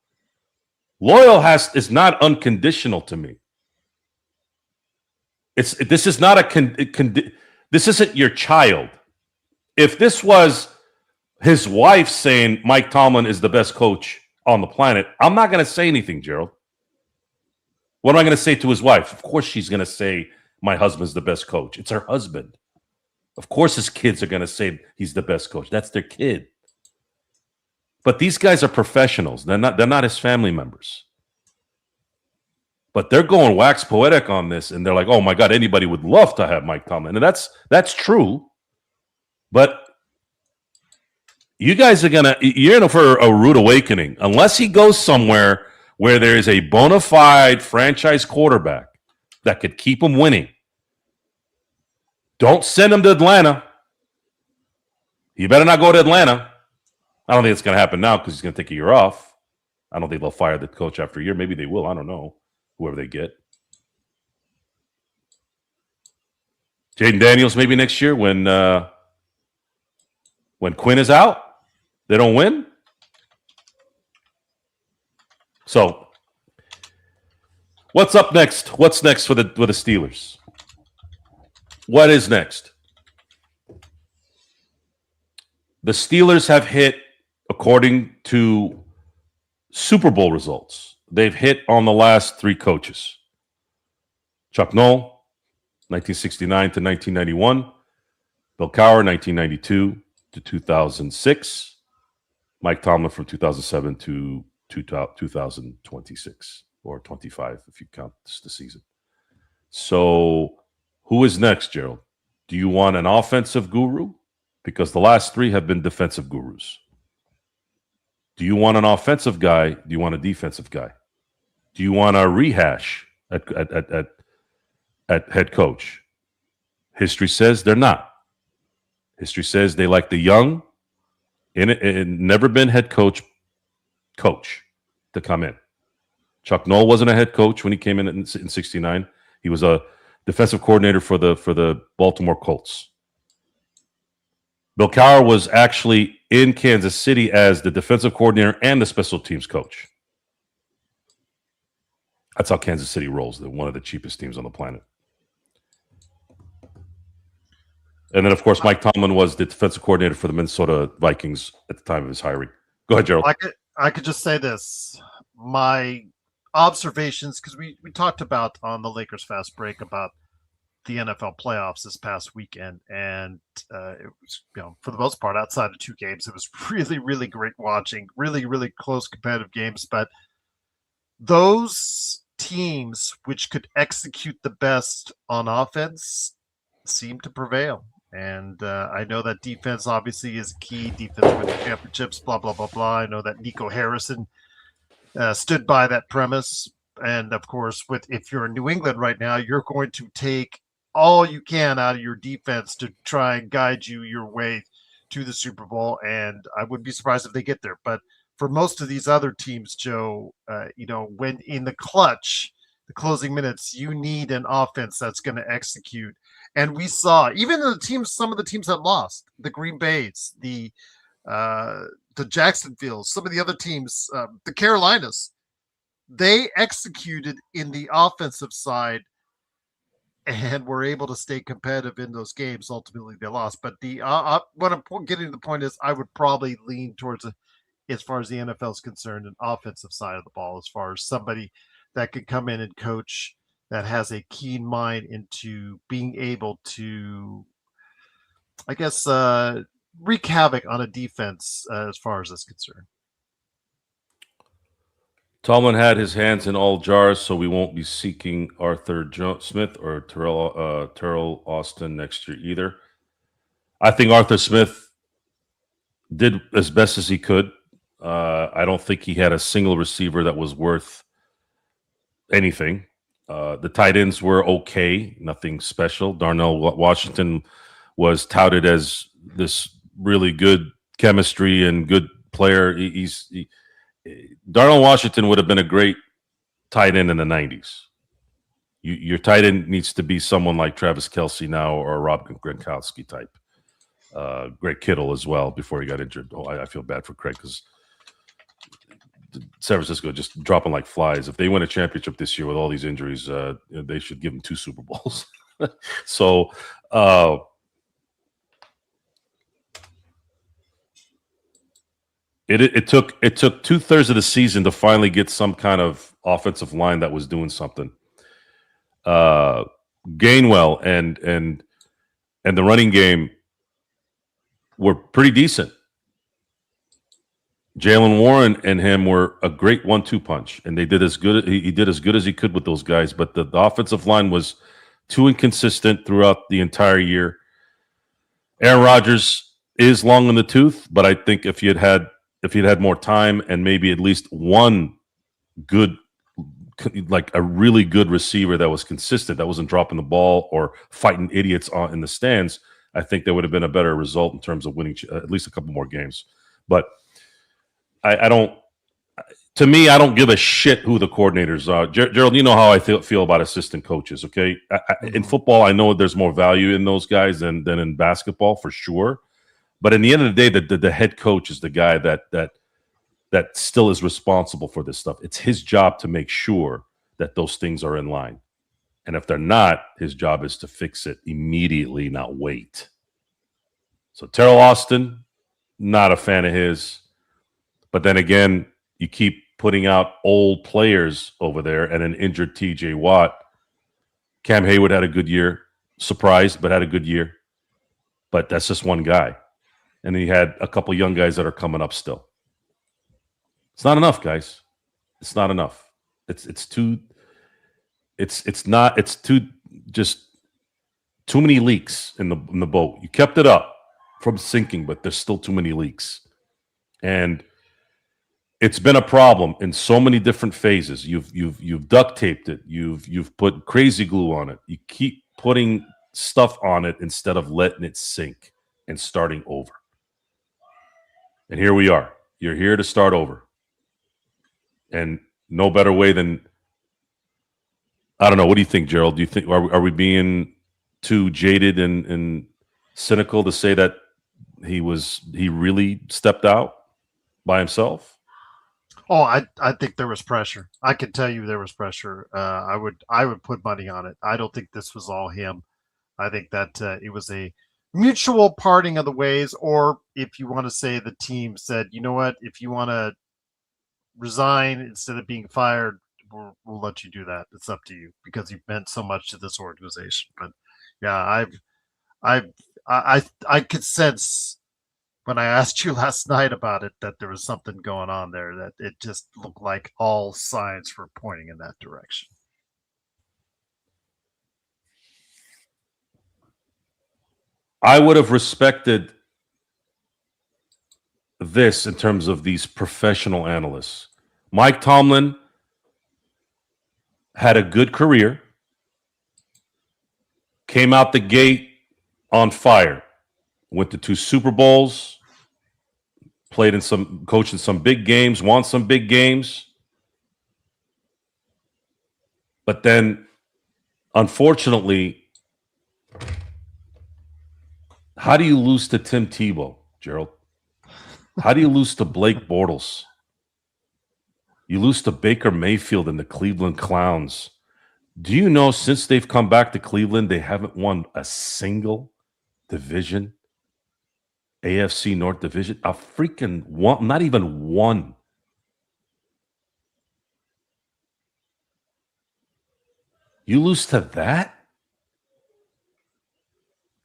Loyal is not unconditional to me. This is not this isn't your child. If this was his wife saying Mike Tomlin is the best coach on the planet, I'm not going to say anything, Gerald. What am I going to say to his wife? Of course she's going to say my husband's the best coach. It's her husband. Of course his kids are going to say he's the best coach. That's their kid. But these guys are professionals. They're not his family members. But they're going wax poetic on this, and they're like, oh my God, anybody would love to have Mike Tomlin. And that's true. But you guys you're in for a rude awakening. Unless he goes somewhere where there is a bona fide franchise quarterback that could keep him winning. Don't send him to Atlanta. You better not go to Atlanta. I don't think it's going to happen now because he's going to take a year off. I don't think they'll fire the coach after a year. Maybe they will. I don't know. Whoever they get. Jaden Daniels maybe next year when Quinn is out. They don't win. So, what's up next? What's next for the Steelers? What is next? The Steelers have hit, according to Super Bowl results, they've hit on the last three coaches. Chuck Noll, 1969 to 1991. Bill Cowher, 1992 to 2006. Mike Tomlin from 2007 to 2026 or 25 if you count the season. So who is next, Gerald? Do you want an offensive guru? Because the last three have been defensive gurus. Do you want an offensive guy? Do you want a defensive guy? Do you want a rehash at head coach? History says they're not. History says they like the young, never been head coach to come in. Chuck Noll wasn't a head coach when he came in 69. He was a defensive coordinator for the Baltimore Colts. Bill Cowher was actually in Kansas City as the defensive coordinator and the special teams coach. That's how Kansas City rolls. They're one of the cheapest teams on the planet. And then, of course, Mike Tomlin was the defensive coordinator for the Minnesota Vikings at the time of his hiring. Go ahead, Gerald. I could just say this. My observations, because we talked about on the Lakers Fast Break about the NFL playoffs this past weekend, and it was, for the most part, outside of two games, it was really, really great watching, really, really close competitive games. But those teams which could execute the best on offense seem to prevail. And I know that defense obviously is key. Defense wins championships, blah, blah, blah, blah. I know that Nico Harrison stood by that premise. And, of course, if you're in New England right now, you're going to take all you can out of your defense to try and guide your way to the Super Bowl. And I wouldn't be surprised if they get there. But for most of these other teams, Joe, when in the clutch, the closing minutes, you need an offense that's going to execute. And we saw even some of the teams that lost, the Green Bays, the Jacksonville, some of the other teams, the Carolinas, they executed in the offensive side and were able to stay competitive in those games. Ultimately, they lost. But what I'm getting to the point is I would probably lean towards, as far as the NFL is concerned, an offensive side of the ball, as far as somebody that could come in and coach that has a keen mind into being able to, I guess, wreak havoc on a defense as far as that's concerned. Tomlin had his hands in all jars, so we won't be seeking Arthur Smith or Terrell Austin next year either. I think Arthur Smith did as best as he could. I don't think he had a single receiver that was worth anything. The tight ends were okay, nothing special. Darnell Washington was touted as this really good chemistry and good player. Darnell Washington would have been a great tight end in the 90s. Your tight end needs to be someone like Travis Kelce now or Rob Gronkowski type. Greg Kittle as well before he got injured. I feel bad for Craig because San Francisco just dropping like flies. If they win a championship this year with all these injuries, they should give them 2 Super Bowls. So it took 2/3 of the season to finally get some kind of offensive line that was doing something. Gainwell and the running game were pretty decent. Jalen Warren and him were a great 1-2 punch, and they did as good. He did as good as he could with those guys, but the offensive line was too inconsistent throughout the entire year. Aaron Rodgers is long in the tooth, but I think if you'd had more time and maybe at least one good, like a really good receiver that was consistent, that wasn't dropping the ball or fighting idiots in the stands, I think there would have been a better result in terms of winning at least a couple more games. But I don't give a shit who the coordinators are. Gerald, you know how I feel about assistant coaches, okay? In football, I know there's more value in those guys than in basketball for sure. But in the end of the day, the head coach is the guy that still is responsible for this stuff. It's his job to make sure that those things are in line. And if they're not, his job is to fix it immediately, not wait. So Terrell Austin, not a fan of his. But then again, you keep putting out old players over there and an injured TJ Watt. Cam Hayward had a good year. Surprised, but had a good year. But that's just one guy. And then you had a couple young guys that are coming up still. It's not enough, guys. It's not enough. It's too just too many leaks in the boat. You kept it up from sinking, but there's still too many leaks. And it's been a problem in so many different phases. You've duct taped it. You've put crazy glue on it. You keep putting stuff on it instead of letting it sink and starting over. And here we are. You're here to start over. And no better way than, I don't know. What do you think, Gerald? Do you think are we being too jaded and cynical to say that he really stepped out by himself? Oh, I think there was pressure. I can tell you there was pressure. I would put money on it. I don't think this was all him. I think that it was a mutual parting of the ways, or if you want to say the team said, you know what, if you want to resign instead of being fired, we'll let you do that. It's up to you because you've meant so much to this organization. But yeah, I could sense when I asked you last night about it that there was something going on there, that it just looked like all signs were pointing in that direction. I would have respected this in terms of these professional analysts. Mike Tomlin had a good career, came out the gate on fire, went to 2 Super Bowls, coached in some big games, won some big games. But then, unfortunately, how do you lose to Tim Tebow, Gerald? How do you lose to Blake Bortles? You lose to Baker Mayfield and the Cleveland Clowns. Do you know since they've come back to Cleveland, they haven't won a single division, AFC North division? A freaking one, not even one. You lose to that?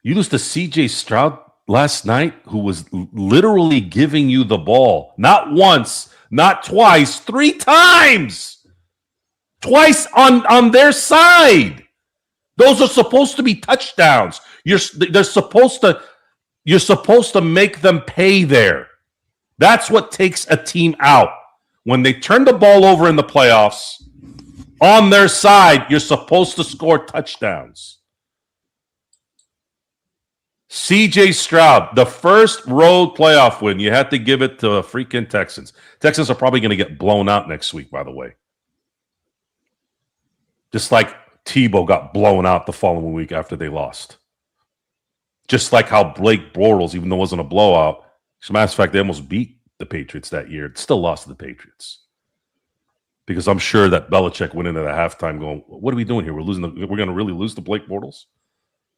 You lose to CJ Stroud last night, who was literally giving you the ball. Not once, not twice, 3 times. Twice on their side. Those are supposed to be touchdowns. You're supposed to make them pay there. That's what takes a team out. When they turn the ball over in the playoffs, on their side, you're supposed to score touchdowns. CJ Stroud, the first road playoff win, you had to give it to the freaking Texans. Texans are probably going to get blown out next week, by the way. Just like Tebow got blown out the following week after they lost. Just like how Blake Bortles, even though it wasn't a blowout, as a matter of fact, they almost beat the Patriots that year. It still lost to the Patriots. Because I'm sure that Belichick went into the halftime going, what are we doing here? We're going to really lose to Blake Bortles?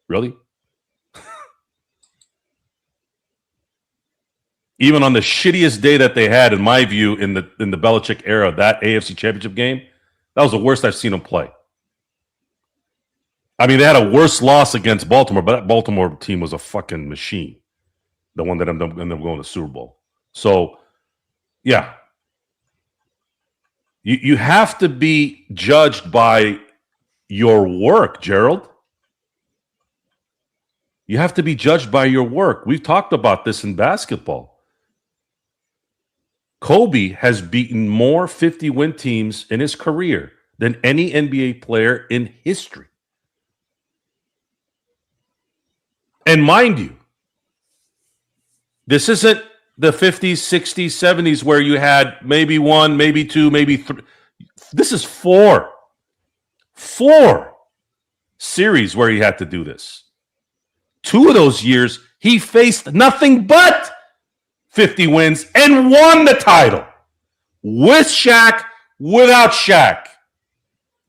Really? Even on the shittiest day that they had, in my view, in the Belichick era, that AFC Championship game, that was the worst I've seen them play. I mean, they had a worse loss against Baltimore, but that Baltimore team was a fucking machine. The one that ended up going to the Super Bowl. So, yeah. You have to be judged by your work, Gerald. You have to be judged by your work. We've talked about this in basketball. Kobe has beaten more 50-win teams in his career than any NBA player in history. And mind you, this isn't the 50s, 60s, 70s where you had maybe 1, maybe 2, maybe 3. This is 4. 4 series where he had to do this. 2 of those years, he faced nothing but 50 wins and won the title. With Shaq, without Shaq.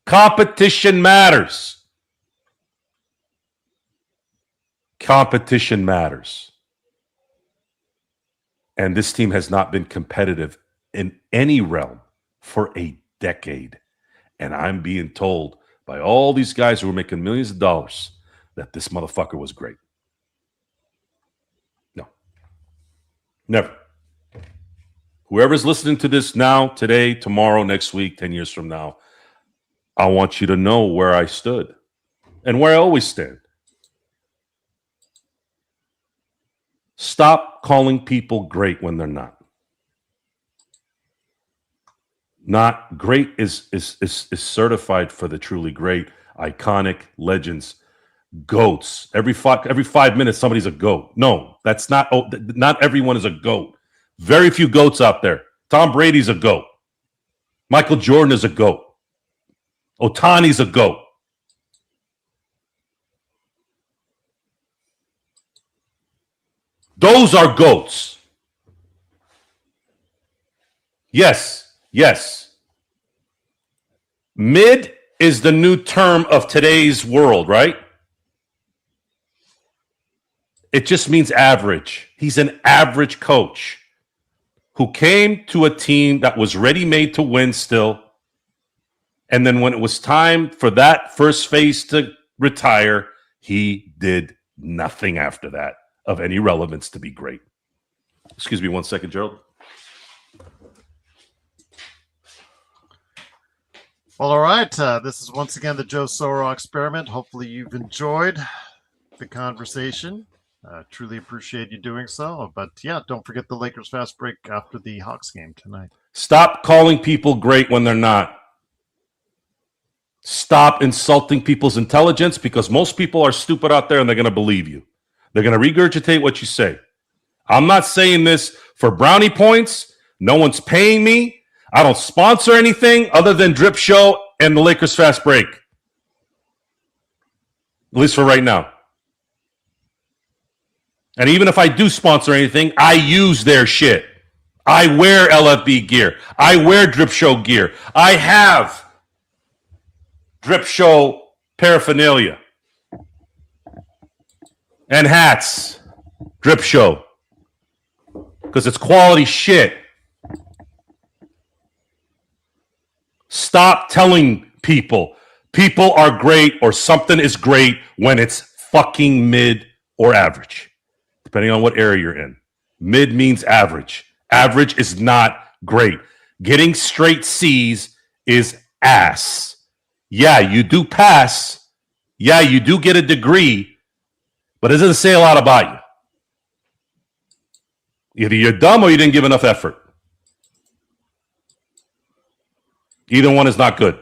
Competition matters. Competition matters. And this team has not been competitive in any realm for a decade. And I'm being told by all these guys who are making millions of dollars that this motherfucker was great. No. Never. Whoever's listening to this now, today, tomorrow, next week, 10 years from now, I want you to know where I stood and where I always stand. Stop calling people great when they're not. Not great is certified for the truly great, iconic legends, goats. Every 5 minutes, somebody's a goat. No, that's not. Oh, not everyone is a goat. Very few goats out there. Tom Brady's a goat. Michael Jordan is a goat. Ohtani's a goat. Those are goats. Yes. Mid is the new term of today's world, right? It just means average. He's an average coach who came to a team that was ready-made to win still. And then when it was time for that first phase to retire, he did nothing after that of any relevance to be great. Excuse me 1 second, Gerald. Well, all right. This is once again the Joe Soro experiment. Hopefully you've enjoyed the conversation. Truly appreciate you doing so. But yeah, don't forget the Lakers fast break after the Hawks game tonight. Stop calling people great when they're not. Stop insulting people's intelligence, because most people are stupid out there and they're going to believe you. They're going to regurgitate what you say. I'm not saying this for brownie points. No one's paying me. I don't sponsor anything other than Drip Show and the Lakers Fast Break. At least for right now. And even if I do sponsor anything, I use their shit. I wear LFB gear. I wear Drip Show gear. I have Drip Show paraphernalia and hats. Drip Show. Because it's quality shit. Stop telling people are great or something is great when it's fucking mid or average, depending on what area you're in. Mid means average. Average is not great. Getting straight C's is ass. Yeah, you do pass. Yeah, you do get a degree, but it doesn't say a lot about you. Either you're dumb or you didn't give enough effort. Either one is not good.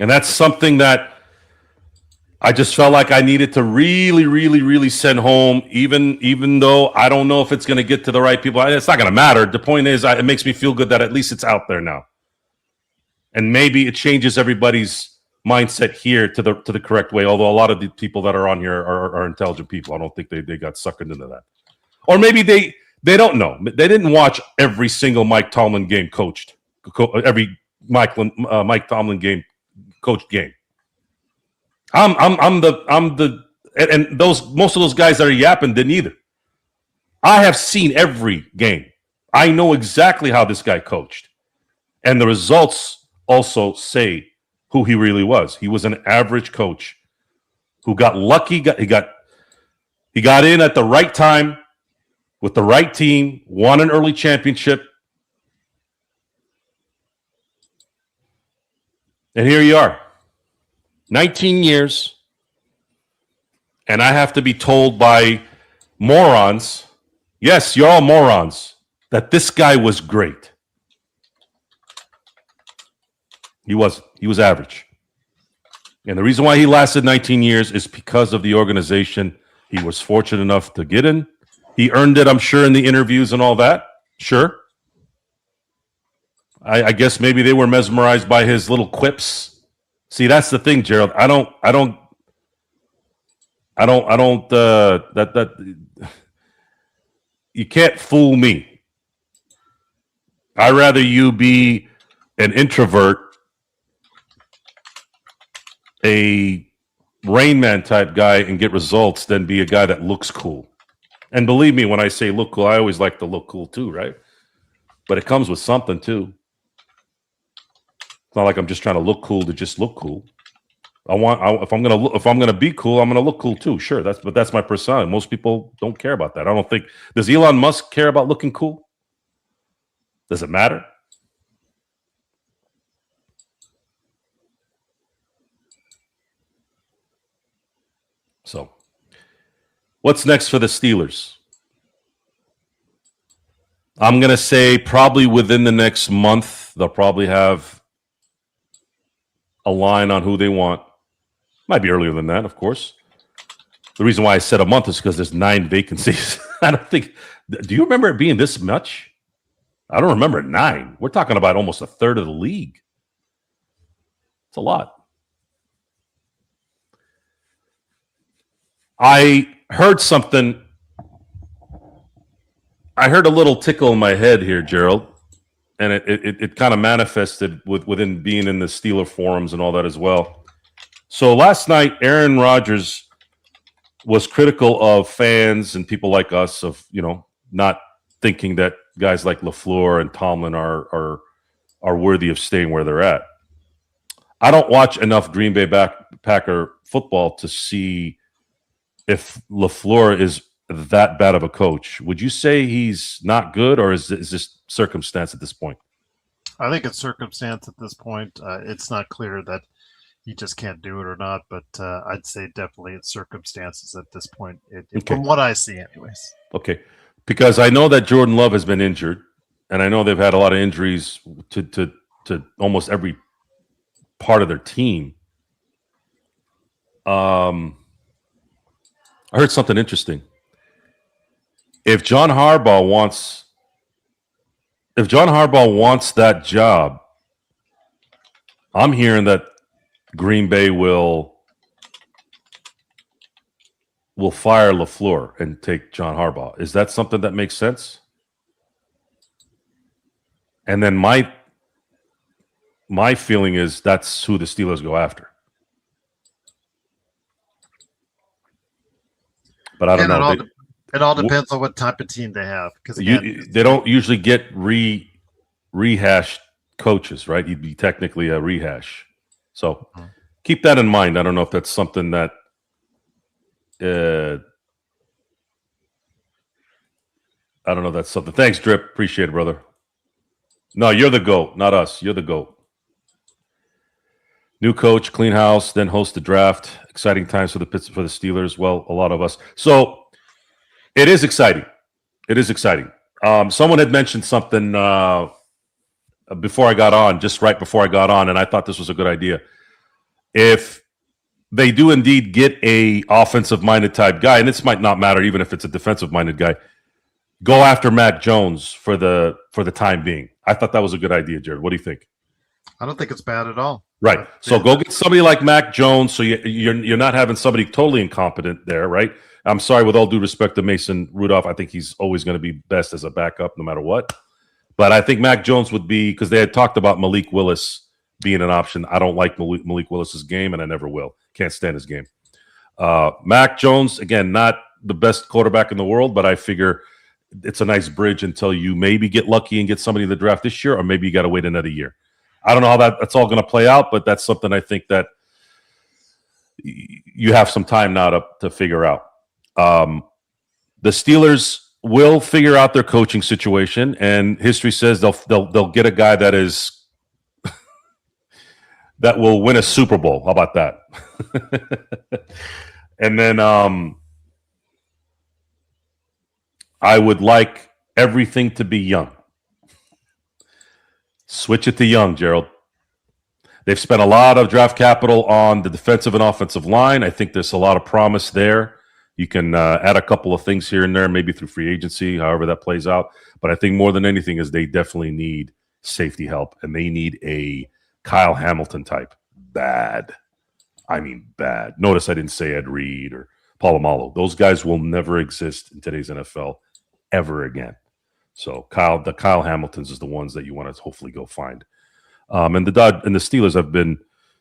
And that's something that I just felt like I needed to really send home, even though I don't know if it's going to get to the right people. It's not going to matter. The point is, it makes me feel good that at least it's out there now. And maybe it changes everybody's mindset here to the correct way, although a lot of the people that are on here are intelligent people. I don't think they got suckered into that. Or maybe they don't know. They didn't watch every single Mike Tomlin game coached. Every Mike Tomlin game coached game. I'm the and those most of those guys that are yapping didn't either. I have seen every game. I know exactly how this guy coached. And the results also say who he really was. He was an average coach who got lucky. He got in at the right time with the right team, won an early championship. And here you are, 19 years, and I have to be told by morons, yes, you're all morons, that this guy was great. He wasn't. He was average. And the reason why he lasted 19 years is because of the organization he was fortunate enough to get in. He earned it, I'm sure, in the interviews and all that. Sure. I guess maybe they were mesmerized by his little quips. See, that's the thing, Gerald. You can't fool me. I'd rather you be an introvert, a Rain Man type guy and get results than be a guy that looks cool. And believe me, when I say look cool, I always like to look cool too, right? But it comes with something too. It's not like I'm just trying to look cool to just look cool. If I'm gonna be cool, I'm gonna look cool too. Sure, that's my persona. Most people don't care about that. I don't think. Does Elon Musk care about looking cool? Does it matter? So, what's next for the Steelers? I'm gonna say probably within the next month they'll probably have a line on who they want. Might be earlier than that, of course. The reason why I said a month is because there's 9 vacancies. I don't think. Do you remember it being this much? I don't remember 9. We're talking about almost a third of the league. It's a lot. I heard something. I heard a little tickle in my head here, Gerald, and it kind of manifested within being in the Steeler forums and all that as well. So last night, Aaron Rodgers was critical of fans and people like us of, not thinking that guys like LaFleur and Tomlin are worthy of staying where they're at. I don't watch enough Green Bay Packer football to see if LaFleur is that bad of a coach. Would you say he's not good, or is this circumstance at this point? I think it's circumstance at this point. It's not clear that he just can't do it or not, but I'd say definitely it's circumstances at this point, from what I see anyways. Okay, because I know that Jordan Love has been injured, and I know they've had a lot of injuries to almost every part of their team. I heard something interesting. If John Harbaugh wants that job, I'm hearing that Green Bay will fire LaFleur and take John Harbaugh. Is that something that makes sense? And then my feeling is that's who the Steelers go after. But I don't know. It all depends on what type of team they have. Because they don't usually get rehashed coaches, right? He'd be technically a rehash. So keep that in mind. I don't know if that's something that I don't know. That's something. Thanks, Drip. Appreciate it, brother. No, you're the GOAT, not us. You're the GOAT. New coach, clean house, then host the draft. Exciting times for the Steelers. Well, a lot of us. So it is exciting. It is exciting. Someone had mentioned something before I got on, just right before I got on, and I thought this was a good idea. If they do indeed get a offensive-minded type guy, and this might not matter even if it's a defensive-minded guy, go after Mac Jones for the time being. I thought that was a good idea, Jared. What do you think? I don't think it's bad at all. Right. So go get somebody like Mac Jones, so you're not having somebody totally incompetent there, right? I'm sorry, with all due respect to Mason Rudolph, I think he's always going to be best as a backup no matter what. But I think Mac Jones would be, because they had talked about Malik Willis being an option. I don't like Malik Willis's game, and I never will. Can't stand his game. Mac Jones, again, not the best quarterback in the world, but I figure it's a nice bridge until you maybe get lucky and get somebody in the draft this year, or maybe you got to wait another year. I don't know how that's all going to play out, but that's something I think that you have some time now to figure out. The Steelers will figure out their coaching situation, and history says they'll get a guy that is that will win a Super Bowl. How about that? And then I would like everything to be young. Switch it to young, Gerald. They've spent a lot of draft capital on the defensive and offensive line. I think there's a lot of promise there. You can add a couple of things here and there, maybe through free agency, however that plays out. But I think more than anything is they definitely need safety help, and they need a Kyle Hamilton type. Bad. I mean bad. Notice I didn't say Ed Reed or Polamalu. Those guys will never exist in today's NFL ever again. So the Kyle Hamiltons is the ones that you want to hopefully go find. And the Steelers have been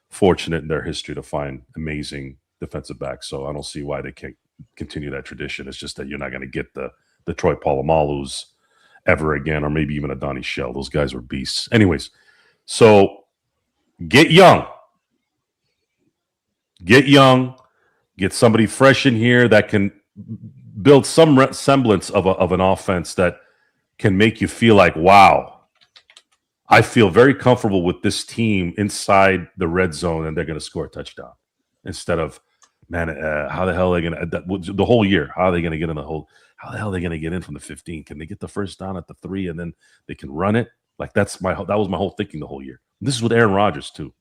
fortunate in their history to find amazing defensive backs. So I don't see why they can't continue that tradition. It's just that you're not going to get the Troy Polomalus ever again, or maybe even a Donnie Shell. Those guys were beasts. Anyways, so get young. Get young, get somebody fresh in here that can build some semblance of an offense that can make you feel like, wow, I feel very comfortable with this team inside the red zone and they're going to score a touchdown instead of, man, how the hell are they going to, the whole year, how are they going to get in the whole, how the hell are they going to get in from the 15? Can they get the first down at the 3 and then they can run it? Like that was my whole thinking the whole year. This is with Aaron Rodgers too.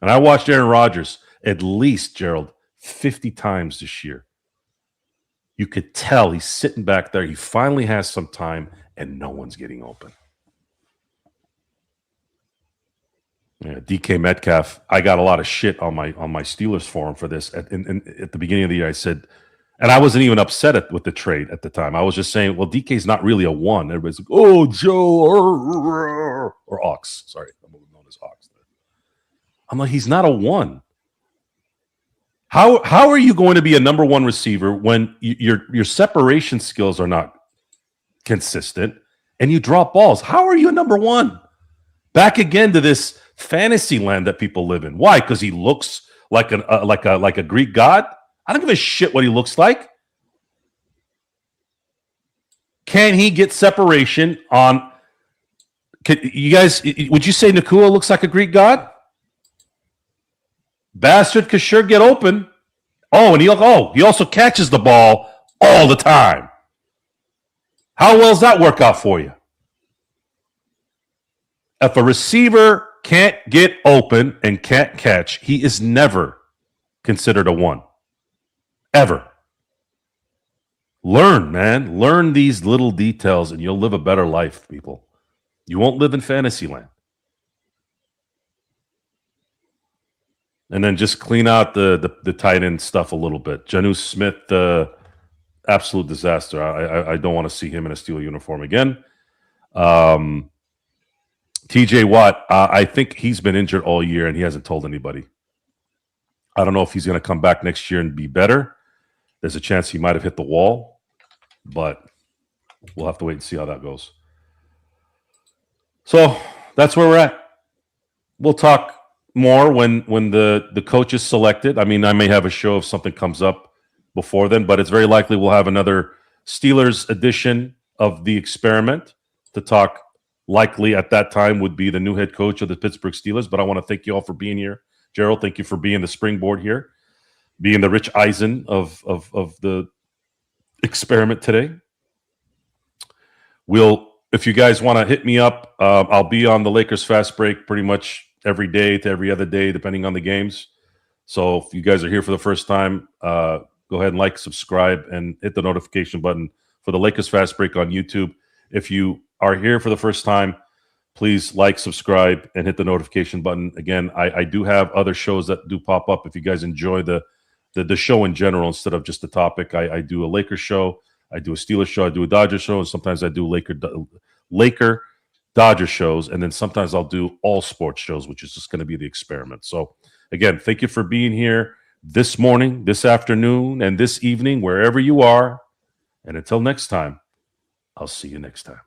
And I watched Aaron Rodgers at least, Gerald, 50 times this year. You could tell he's sitting back there. He finally has some time, and no one's getting open. Yeah, DK Metcalf, I got a lot of shit on my Steelers forum for this. At the beginning of the year, I said, and I wasn't even upset with the trade at the time. I was just saying, well, DK's not really a 1. Everybody's like, oh, Joe, or Ox. Sorry, I'm known as Ox. I'm like, he's not a 1. How are you going to be a number 1 receiver when your separation skills are not consistent and you drop balls? How are you a number 1? Back again to this fantasy land that people live in. Why? Because he looks like a Greek god? I don't give a shit what he looks like. Can he get separation on? You guys, would you say Nakua looks like a Greek god? Bastard could sure get open. Oh, and he also catches the ball all the time. How well does that work out for you? If a receiver can't get open and can't catch, he is never considered a 1. Ever. Learn, man. Learn these little details and you'll live a better life, people. You won't live in fantasy land. And then just clean out the tight end stuff a little bit. Jonnu Smith, absolute disaster. I don't want to see him in a Steeler uniform again. TJ Watt, I think he's been injured all year and he hasn't told anybody. I don't know if he's going to come back next year and be better. There's a chance he might have hit the wall, but we'll have to wait and see how that goes. So that's where we're at. We'll talk more when the coach is selected. I mean, I may have a show if something comes up before then, but it's very likely we'll have another Steelers edition of the experiment to talk. Likely at that time would be the new head coach of the Pittsburgh Steelers. But I want to thank you all for being here. Gerald, thank you for being the springboard here, being the Rich Eisen of the experiment today. If you guys want to hit me up, I'll be on the Lakers Fast Break pretty much every day to every other day, depending on the games. So if you guys are here for the first time, go ahead and like, subscribe, and hit the notification button for the Lakers Fast Break on YouTube. If you are here for the first time, please like, subscribe, and hit the notification button. Again, I do have other shows that do pop up. If you guys enjoy the show in general instead of just the topic, I do a Lakers show, I do a Steelers show, I do a Dodgers show, and sometimes I do Laker Dodger shows, and then sometimes I'll do all sports shows, which is just going to be the experiment. So again, thank you for being here this morning, this afternoon, and this evening, wherever you are. And until next time, I'll see you next time.